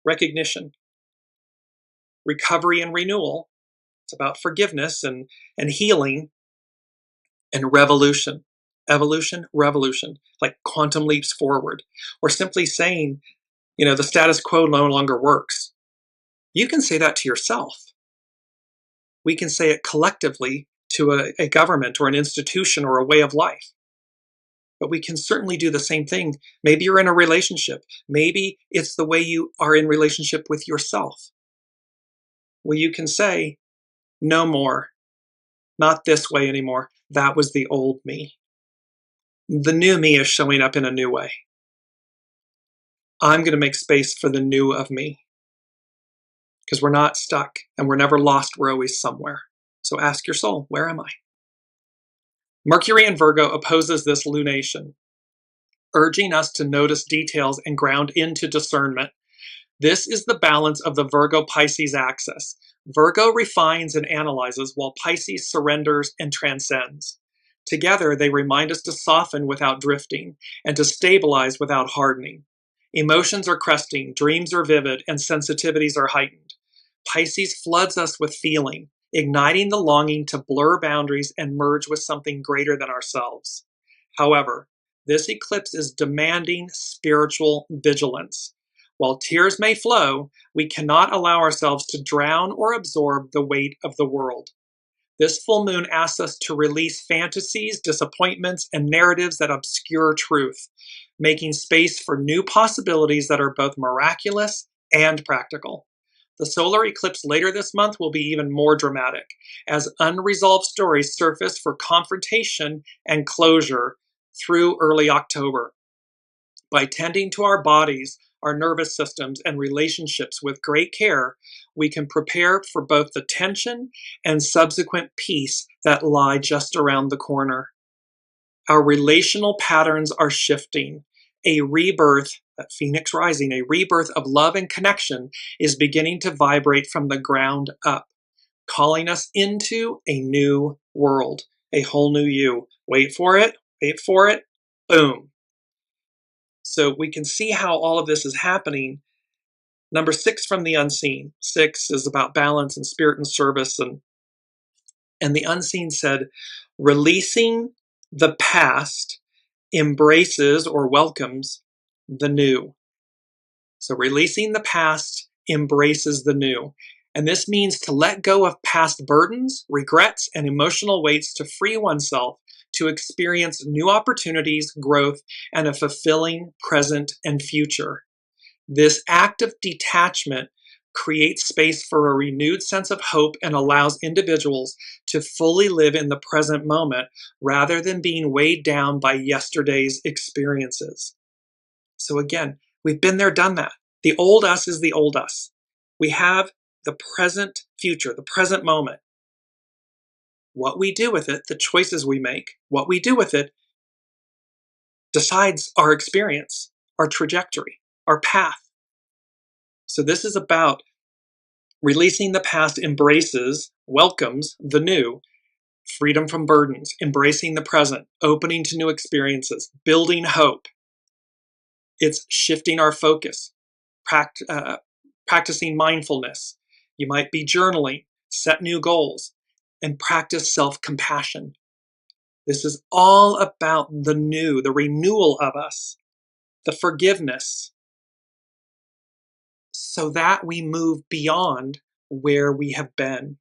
Recognition. Recovery and renewal. It's about forgiveness and healing. And revolution. Evolution, revolution. Like quantum leaps forward. Or simply saying, the status quo no longer works. You can say that to yourself. We can say it collectively to a government or an institution or a way of life. But we can certainly do the same thing. Maybe you're in a relationship. Maybe it's the way you are in relationship with yourself. Well, you can say, no more. Not this way anymore. That was the old me. The new me is showing up in a new way. I'm going to make space for the new of me. Because we're not stuck and we're never lost. We're always somewhere. So ask your soul, where am I? Mercury in Virgo opposes this lunation, urging us to notice details and ground into discernment. This is the balance of the Virgo-Pisces axis. Virgo refines and analyzes while Pisces surrenders and transcends. Together, they remind us to soften without drifting and to stabilize without hardening. Emotions are cresting, dreams are vivid, and sensitivities are heightened. Pisces floods us with feeling, igniting the longing to blur boundaries and merge with something greater than ourselves. However, this eclipse is demanding spiritual vigilance. While tears may flow, we cannot allow ourselves to drown or absorb the weight of the world. This full moon asks us to release fantasies, disappointments, and narratives that obscure truth, making space for new possibilities that are both miraculous and practical. The solar eclipse later this month will be even more dramatic, as unresolved stories surface for confrontation and closure through early October. By tending to our bodies, our nervous systems, and relationships with great care, we can prepare for both the tension and subsequent peace that lie just around the corner. Our relational patterns are shifting. A rebirth, that phoenix rising, a rebirth of love and connection is beginning to vibrate from the ground up. calling us into a new world, a whole new you. Wait for it, boom. So we can see how all of this is happening. Number 6 from the unseen. 6 is about balance and spirit and service. And the unseen said, releasing the past embraces or welcomes the new. So releasing the past embraces the new. And this means to let go of past burdens, regrets, and emotional weights to free oneself to experience new opportunities, growth, and a fulfilling present and future. This act of detachment creates space for a renewed sense of hope and allows individuals to fully live in the present moment rather than being weighed down by yesterday's experiences. So again, we've been there, done that. The old us is the old us. We have the present future, the present moment. What we do with it, the choices we make, what we do with it decides our experience, our trajectory, our path. So this is about releasing the past embraces, welcomes the new, freedom from burdens, embracing the present, opening to new experiences, building hope. It's shifting our focus, practicing mindfulness. You might be journaling, set new goals, and practice self-compassion. This is all about the new, the renewal of us, the forgiveness, so that we move beyond where we have been.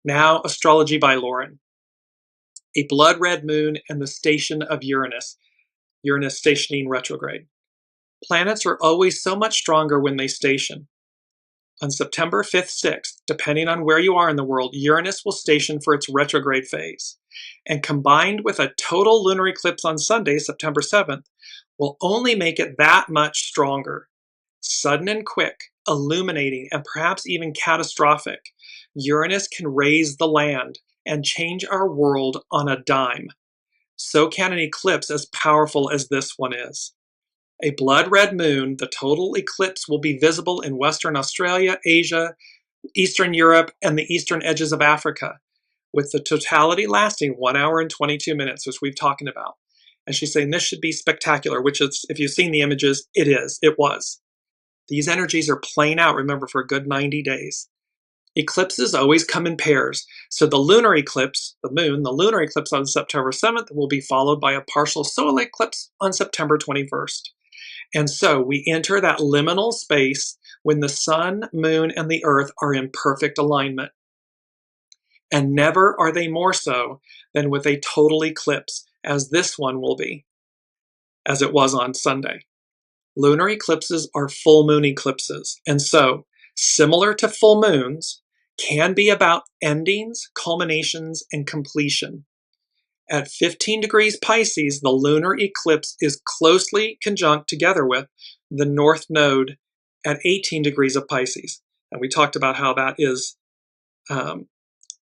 Now, astrology by Lauren. A blood red moon and the station of Uranus. Uranus stationing retrograde. Planets are always so much stronger when they station. On September 5th, 6th, depending on where you are in the world, Uranus will station for its retrograde phase. And combined with a total lunar eclipse on Sunday, September 7th, will only make it that much stronger. Sudden and quick, illuminating, and perhaps even catastrophic, Uranus can raise the land and change our world on a dime. So can an eclipse as powerful as this one is. A blood red moon, the total eclipse will be visible in Western Australia, Asia, Eastern Europe, and the eastern edges of Africa, with the totality lasting 1 hour and 22 minutes, which we've talked about. And she's saying this should be spectacular, which is, if you've seen the images, it was. These energies are playing out, remember, for a good 90 days. Eclipses always come in pairs. So the lunar eclipse, the moon, the lunar eclipse on September 7th will be followed by a partial solar eclipse on September 21st. And so we enter that liminal space when the sun, moon, and the earth are in perfect alignment. And never are they more so than with a total eclipse, as this one will be, as it was on Sunday. Lunar eclipses are full moon eclipses, and so, similar to full moons, can be about endings, culminations, and completion. At 15 degrees Pisces, the lunar eclipse is closely conjunct together with the North Node at 18 degrees of Pisces. And we talked about how that is the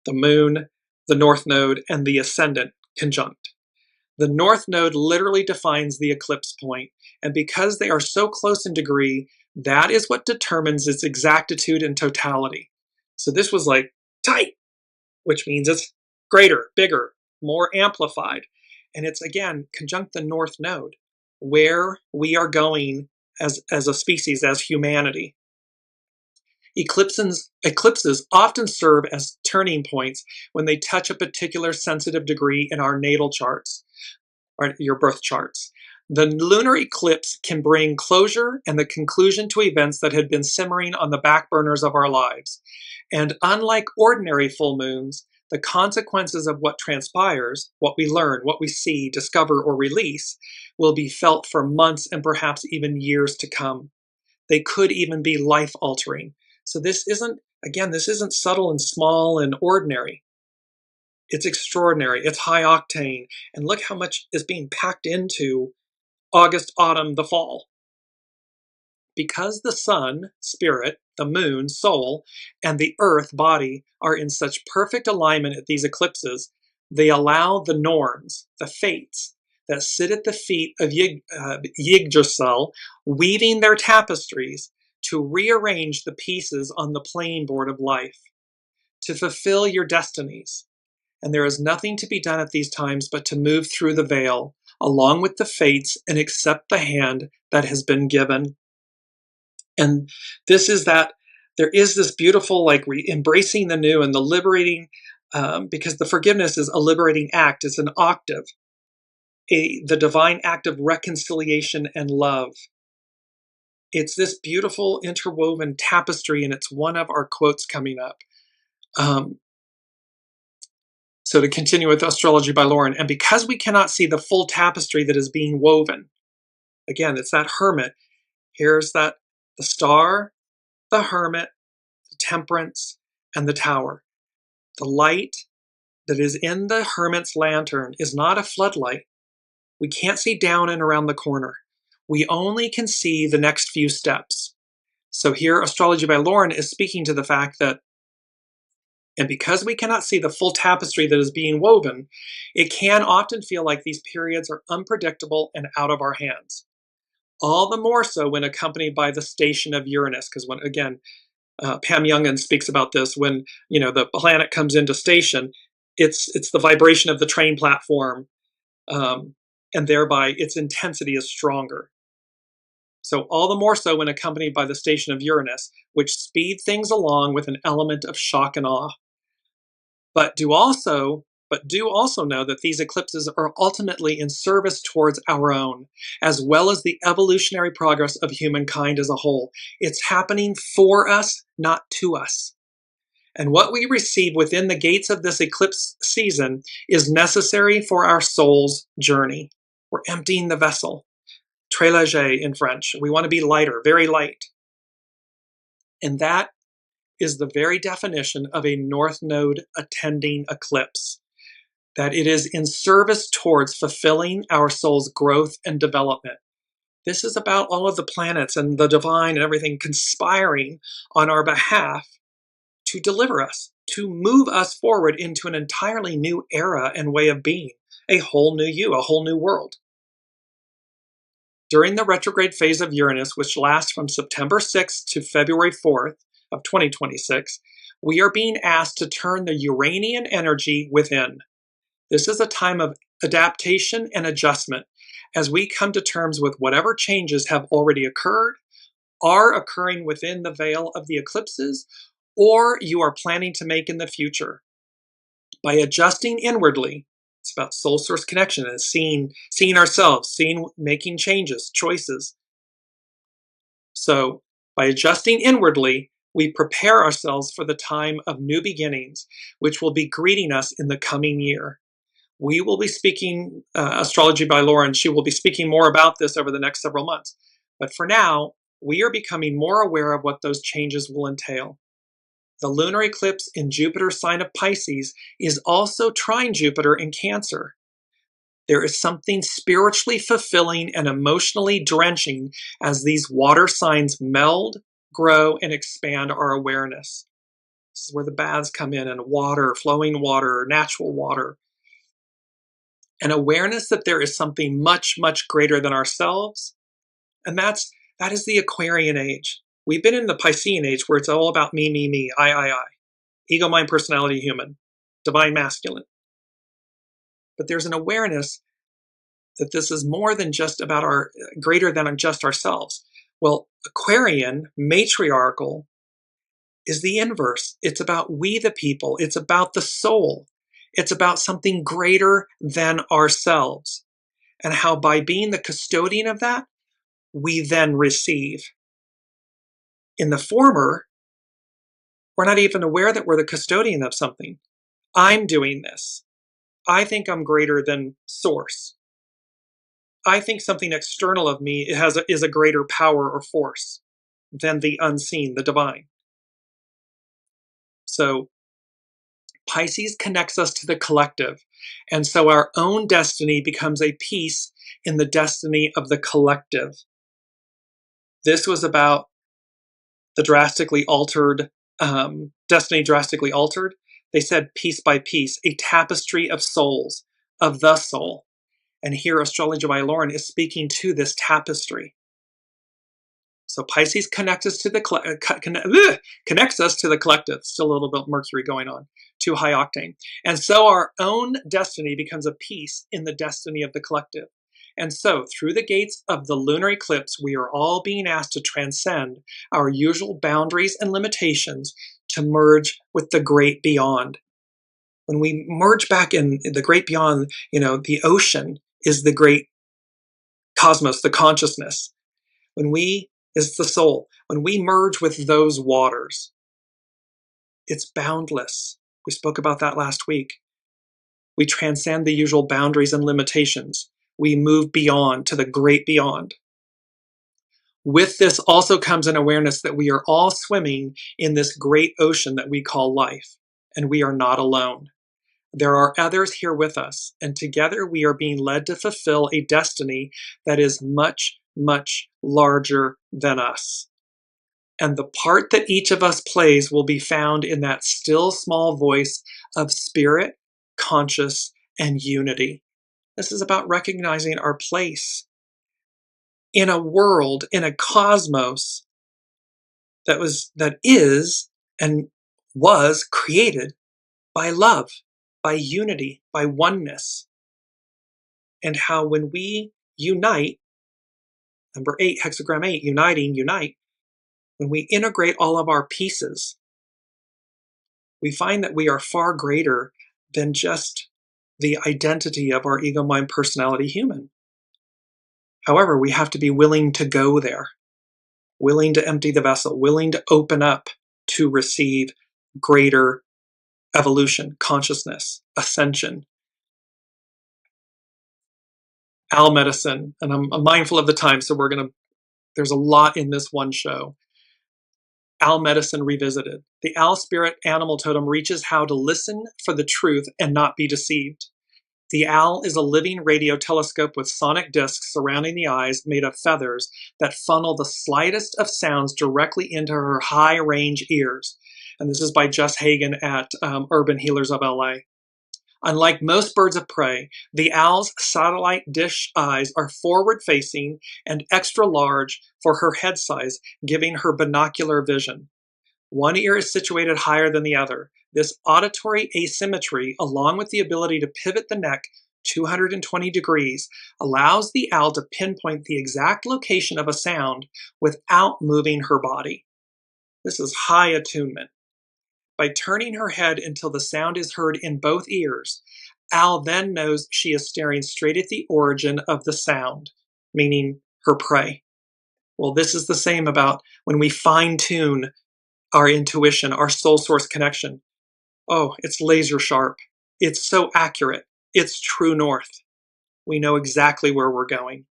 moon, the North Node, and the ascendant conjunct. The North Node literally defines the eclipse point, and because they are so close in degree, that is what determines its exactitude and totality. So this was like tight, which means it's greater, bigger, more amplified. And it's, again, conjunct the North Node, where we are going as a species, as humanity. Eclipses often serve as turning points when they touch a particular sensitive degree in our natal charts, or your birth charts. The lunar eclipse can bring closure and the conclusion to events that had been simmering on the back burners of our lives. And unlike ordinary full moons, the consequences of what transpires, what we learn, what we see, discover, or release, will be felt for months and perhaps even years to come. They could even be life-altering. So this isn't subtle and small and ordinary. It's extraordinary. It's high octane. And look how much is being packed into August, autumn, the fall. Because the sun, spirit, the moon, soul, and the earth, body, are in such perfect alignment at these eclipses, they allow the norns, the fates, that sit at the feet of Yggdrasil, weaving their tapestries, to rearrange the pieces on the playing board of life, to fulfill your destinies. And there is nothing to be done at these times but to move through the veil, along with the fates, and accept the hand that has been given. And this is that there is this beautiful, like, embracing the new and the liberating, because the forgiveness is a liberating act. It's an octave, the divine act of reconciliation and love. It's this beautiful interwoven tapestry, and it's one of our quotes coming up. So to continue with Astrology by Lauren, and because we cannot see the full tapestry that is being woven, again, it's that hermit. Here's that, the star, the hermit, the temperance, and the tower. The light that is in the hermit's lantern is not a floodlight. We can't see down and around the corner. We only can see the next few steps. So here, Astrology by Lauren is speaking to the fact that, and because we cannot see the full tapestry that is being woven, it can often feel like these periods are unpredictable and out of our hands. All the more so when accompanied by the station of Uranus, because when, again, Pam Youngin speaks about this, when the planet comes into station, it's the vibration of the train platform, and thereby its intensity is stronger. So all the more so when accompanied by the station of Uranus, which speed things along with an element of shock and awe. But do also know that these eclipses are ultimately in service towards our own, as well as the evolutionary progress of humankind as a whole. It's happening for us, not to us. And what we receive within the gates of this eclipse season is necessary for our soul's journey. We're emptying the vessel. Très léger in French. We want to be lighter, very light. And that is the very definition of a North Node attending eclipse, that it is in service towards fulfilling our soul's growth and development. This is about all of the planets and the divine and everything conspiring on our behalf to deliver us, to move us forward into an entirely new era and way of being, a whole new you, a whole new world. During the retrograde phase of Uranus, which lasts from September 6th to February 4th of 2026, we are being asked to turn the Uranian energy within. This is a time of adaptation and adjustment as we come to terms with whatever changes have already occurred, are occurring within the veil of the eclipses, or you are planning to make in the future. By adjusting inwardly, it's about soul source connection and seeing ourselves, making changes, choices. So by adjusting inwardly, we prepare ourselves for the time of new beginnings, which will be greeting us in the coming year. We will be speaking, Astrology by Lauren, she will be speaking more about this over the next several months. But for now, we are becoming more aware of what those changes will entail. The lunar eclipse in Jupiter's sign of Pisces is also trine Jupiter in Cancer. There is something spiritually fulfilling and emotionally drenching as these water signs meld, grow, and expand our awareness. This is where the baths come in, and water, flowing water, natural water. An awareness that there is something much, much greater than ourselves. And that is the Aquarian age. We've been in the Piscean age where it's all about me, I. Ego, mind, personality, human. Divine masculine. But there's an awareness that this is more than just about greater than just ourselves. Well, Aquarian, matriarchal, is the inverse. It's about we the people. It's about the soul. It's about something greater than ourselves. And how by being the custodian of that, we then receive. In the former, we're not even aware that we're the custodian of something. I'm doing this. I think I'm greater than source. I think something external of me is a greater power or force than the unseen, the divine. So Pisces connects us to the collective, and so our own destiny becomes a piece in the destiny of the collective. This was about the drastically altered, destiny drastically altered. They said piece by piece, a tapestry of souls, of the soul. And here Astrology by Lauren is speaking to this tapestry. So Pisces connects us to the connects us to the collective. Still a little bit of Mercury going on, too high octane. And so our own destiny becomes a piece in the destiny of the collective. And so through the gates of the lunar eclipse, we are all being asked to transcend our usual boundaries and limitations to merge with the great beyond. When we merge back in the great beyond, the ocean is the great cosmos, the consciousness. Is the soul. When we merge with those waters, it's boundless. We spoke about that last week. We transcend the usual boundaries and limitations. We move beyond to the great beyond. With this also comes an awareness that we are all swimming in this great ocean that we call life, and we are not alone. There are others here with us, and together we are being led to fulfill a destiny that is much, much larger than us. And the part that each of us plays will be found in that still small voice of spirit, conscious, and unity. This is about recognizing our place in a world, in a cosmos that is and was created by love, by unity, by oneness. And how when we unite, number 8, hexagram 8, unite, when we integrate all of our pieces, we find that we are far greater than just the identity of our ego, mind, personality, human. However, we have to be willing to go there, willing to empty the vessel, willing to open up to receive greater evolution, consciousness, ascension. Owl medicine, and I'm mindful of the time, so there's a lot in this one show. Owl medicine revisited. The owl spirit animal totem reaches how to listen for the truth and not be deceived. The owl is a living radio telescope with sonic discs surrounding the eyes made of feathers that funnel the slightest of sounds directly into her high-range ears. And this is by Jess Hagen at Urban Healers of LA. Unlike most birds of prey, the owl's satellite dish eyes are forward-facing and extra large for her head size, giving her binocular vision. One ear is situated higher than the other. This auditory asymmetry, along with the ability to pivot the neck 220 degrees, allows the owl to pinpoint the exact location of a sound without moving her body. This is high attunement. By turning her head until the sound is heard in both ears, owl then knows she is staring straight at the origin of the sound, meaning her prey. Well, this is the same about when we fine-tune our intuition, our soul source connection. Oh, it's laser sharp. It's so accurate. It's true north. We know exactly where we're going.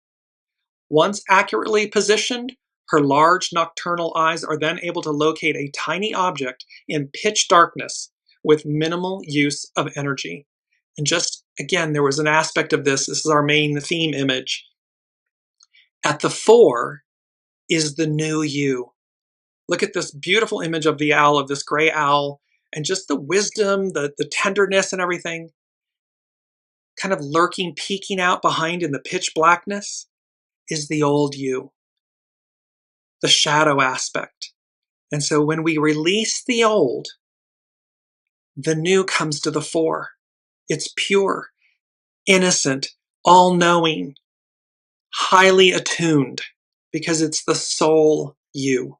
Once accurately positioned, her large nocturnal eyes are then able to locate a tiny object in pitch darkness with minimal use of energy. And just, again, there was an aspect of this. This is our main theme image. At the fore is the new you. Look at this beautiful image of the owl, of this gray owl, and just the wisdom, the tenderness and everything, kind of lurking, peeking out behind in the pitch blackness is the old you, the shadow aspect. And so when we release the old, the new comes to the fore. It's pure, innocent, all-knowing, highly attuned, because it's the soul you.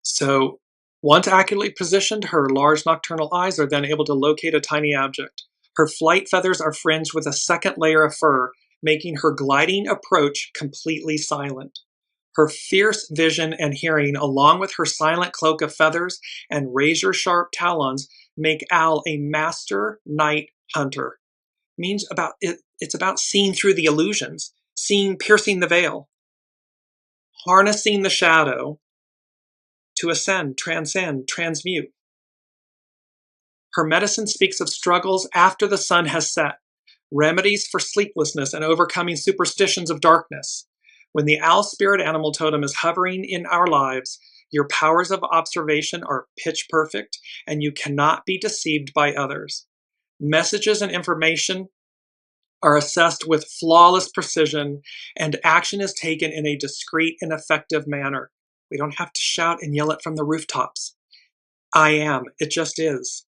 So once accurately positioned, her large nocturnal eyes are then able to locate a tiny object. Her flight feathers are fringed with a second layer of fur, making her gliding approach completely silent. Her fierce vision and hearing, along with her silent cloak of feathers and razor-sharp talons, make owl a master night hunter. It's about seeing through the illusions, piercing the veil, harnessing the shadow to ascend, transcend, transmute. Her medicine speaks of struggles after the sun has set, remedies for sleeplessness and overcoming superstitions of darkness. When the owl spirit animal totem is hovering in our lives, your powers of observation are pitch perfect and you cannot be deceived by others. Messages and information are assessed with flawless precision, and action is taken in a discreet and effective manner. We don't have to shout and yell it from the rooftops. I am. It just is.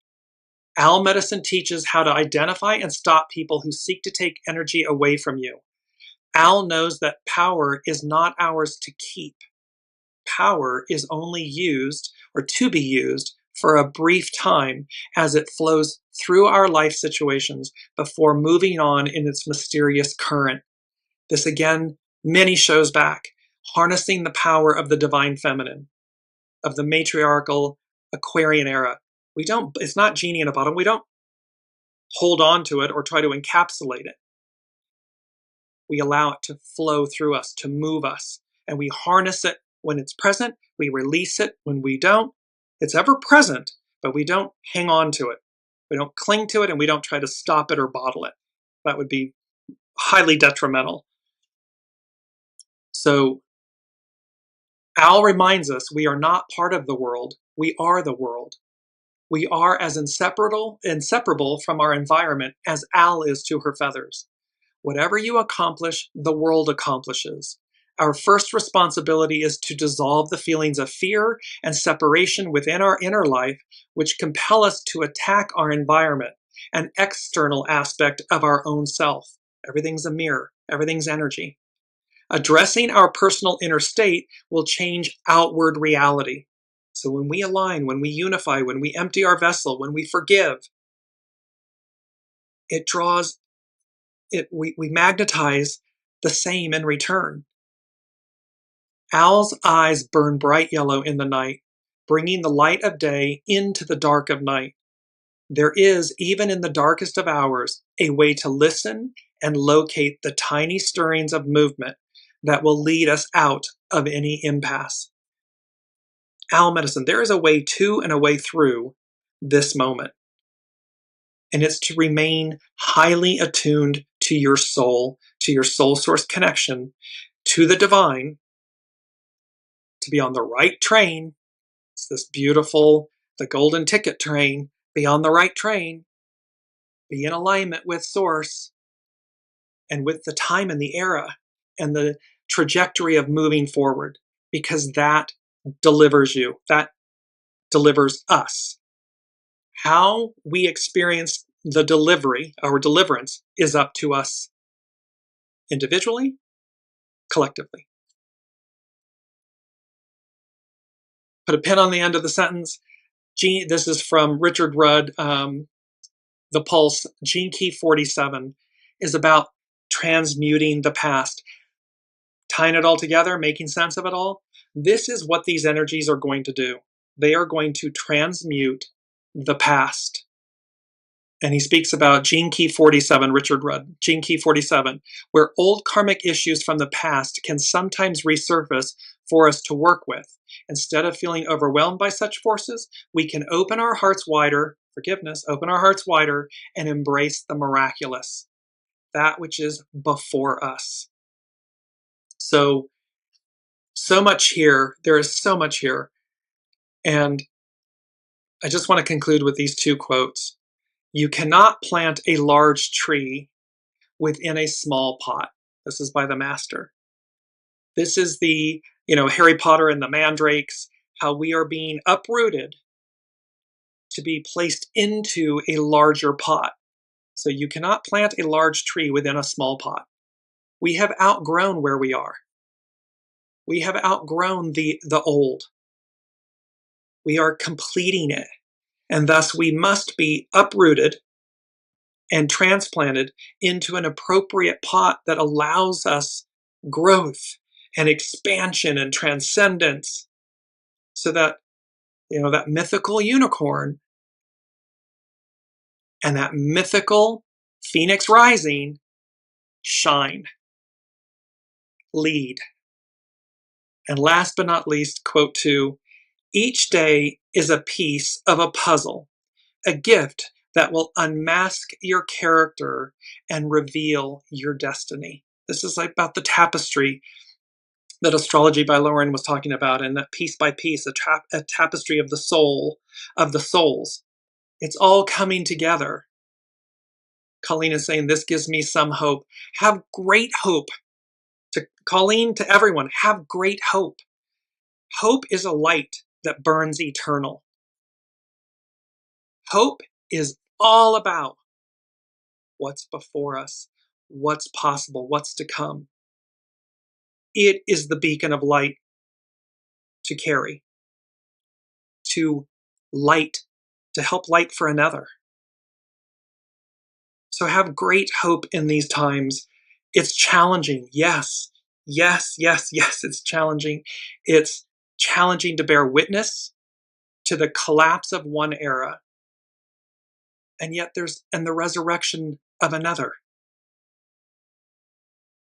Owl medicine teaches how to identify and stop people who seek to take energy away from you. Owl knows that power is not ours to keep. Power is only used, or to be used, for a brief time as it flows through our life situations before moving on in its mysterious current. This again, many shows back, harnessing the power of the divine feminine, of the matriarchal Aquarian era. It's not genie in a bottle. We don't hold on to it or try to encapsulate it. We allow it to flow through us, to move us, and we harness it when it's present. We release it when we don't. It's ever present, but we don't hang on to it. We don't cling to it, and we don't try to stop it or bottle it. That would be highly detrimental. So, Owl reminds us we are not part of the world. We are the world. We are as inseparable from our environment as Owl is to her feathers. Whatever you accomplish, the world accomplishes. Our first responsibility is to dissolve the feelings of fear and separation within our inner life, which compel us to attack our environment, an external aspect of our own self. Everything's a mirror. Everything's energy. Addressing our personal inner state will change outward reality. So when we align, when we unify, when we empty our vessel, when we forgive, we magnetize the same in return. Owl's eyes burn bright yellow in the night, bringing the light of day into the dark of night. There is, even in the darkest of hours, a way to listen and locate the tiny stirrings of movement that will lead us out of any impasse. Owl medicine, there is a way to and a way through this moment. And it's to remain highly attuned to your soul source connection, to the divine, to be on the right train. It's this beautiful, the golden ticket train. Be on the right train. Be in alignment with source and with the time and the era and the trajectory of moving forward, because that delivers you. That delivers us. How we experience the delivery, our deliverance, is up to us individually, collectively. Put a pin on the end of the sentence. This is from Richard Rudd, The Pulse. Gene Key 47 is about transmuting the past. Tying it all together, making sense of it all. This is what these energies are going to do. They are going to transmute the past. And he speaks about Gene Key 47, Richard Rudd, Gene Key 47, where old karmic issues from the past can sometimes resurface for us to work with. Instead of feeling overwhelmed by such forces, we can open our hearts wider, open our hearts wider, and embrace the miraculous, that which is before us. So much here. There is so much here. And I just want to conclude with these two quotes. You cannot plant a large tree within a small pot. This is by the master. This is the, Harry Potter and the mandrakes, how we are being uprooted to be placed into a larger pot. So you cannot plant a large tree within a small pot. We have outgrown where we are. We have outgrown the old. We are completing it. And thus we must be uprooted and transplanted into an appropriate pot that allows us growth and expansion and transcendence, so that, that mythical unicorn and that mythical phoenix rising shine, lead. And last but not least, quote 2, each day is a piece of a puzzle, a gift that will unmask your character and reveal your destiny. This is about the tapestry that Astrology by Lauren was talking about, and that piece by piece, a tapestry of the soul, of the souls. It's all coming together. Colleen is saying, this gives me some hope. Have great hope. To Colleen, to everyone, have great hope. Hope is a light that burns eternal. Hope is all about what's before us, what's possible, what's to come. It is the beacon of light to carry, to light, to help light for another. So have great hope in these times. It's challenging, yes, yes, yes, yes, it's challenging. It's challenging to bear witness to the collapse of one era, and yet there's the resurrection of another.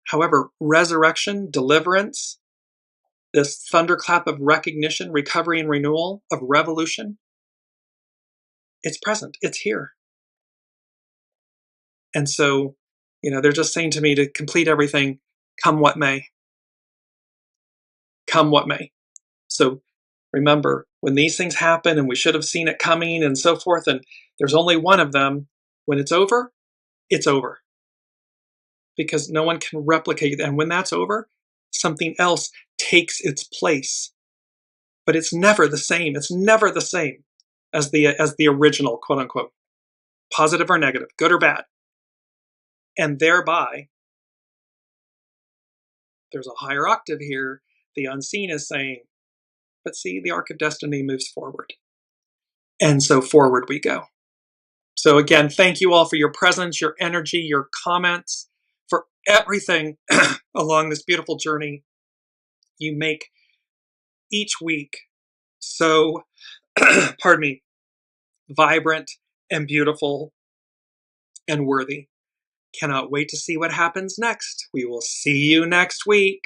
However, resurrection, deliverance, this thunderclap of recognition, recovery and renewal, of revolution, it's present, it's here. And so, they're just saying to me to complete everything, come what may. Come what may. So remember, when these things happen and we should have seen it coming and so forth, and there's only one of them, when it's over, it's over. Because no one can replicate it. And when that's over, something else takes its place. But it's never the same. It's never the same as the original, quote unquote, positive or negative, good or bad. And thereby, there's a higher octave here. The unseen is saying, but see, the arc of destiny moves forward. And so forward we go. So again, thank you all for your presence, your energy, your comments, for everything along this beautiful journey. You make each week so, pardon me, vibrant and beautiful and worthy. Cannot wait to see what happens next. We will see you next week.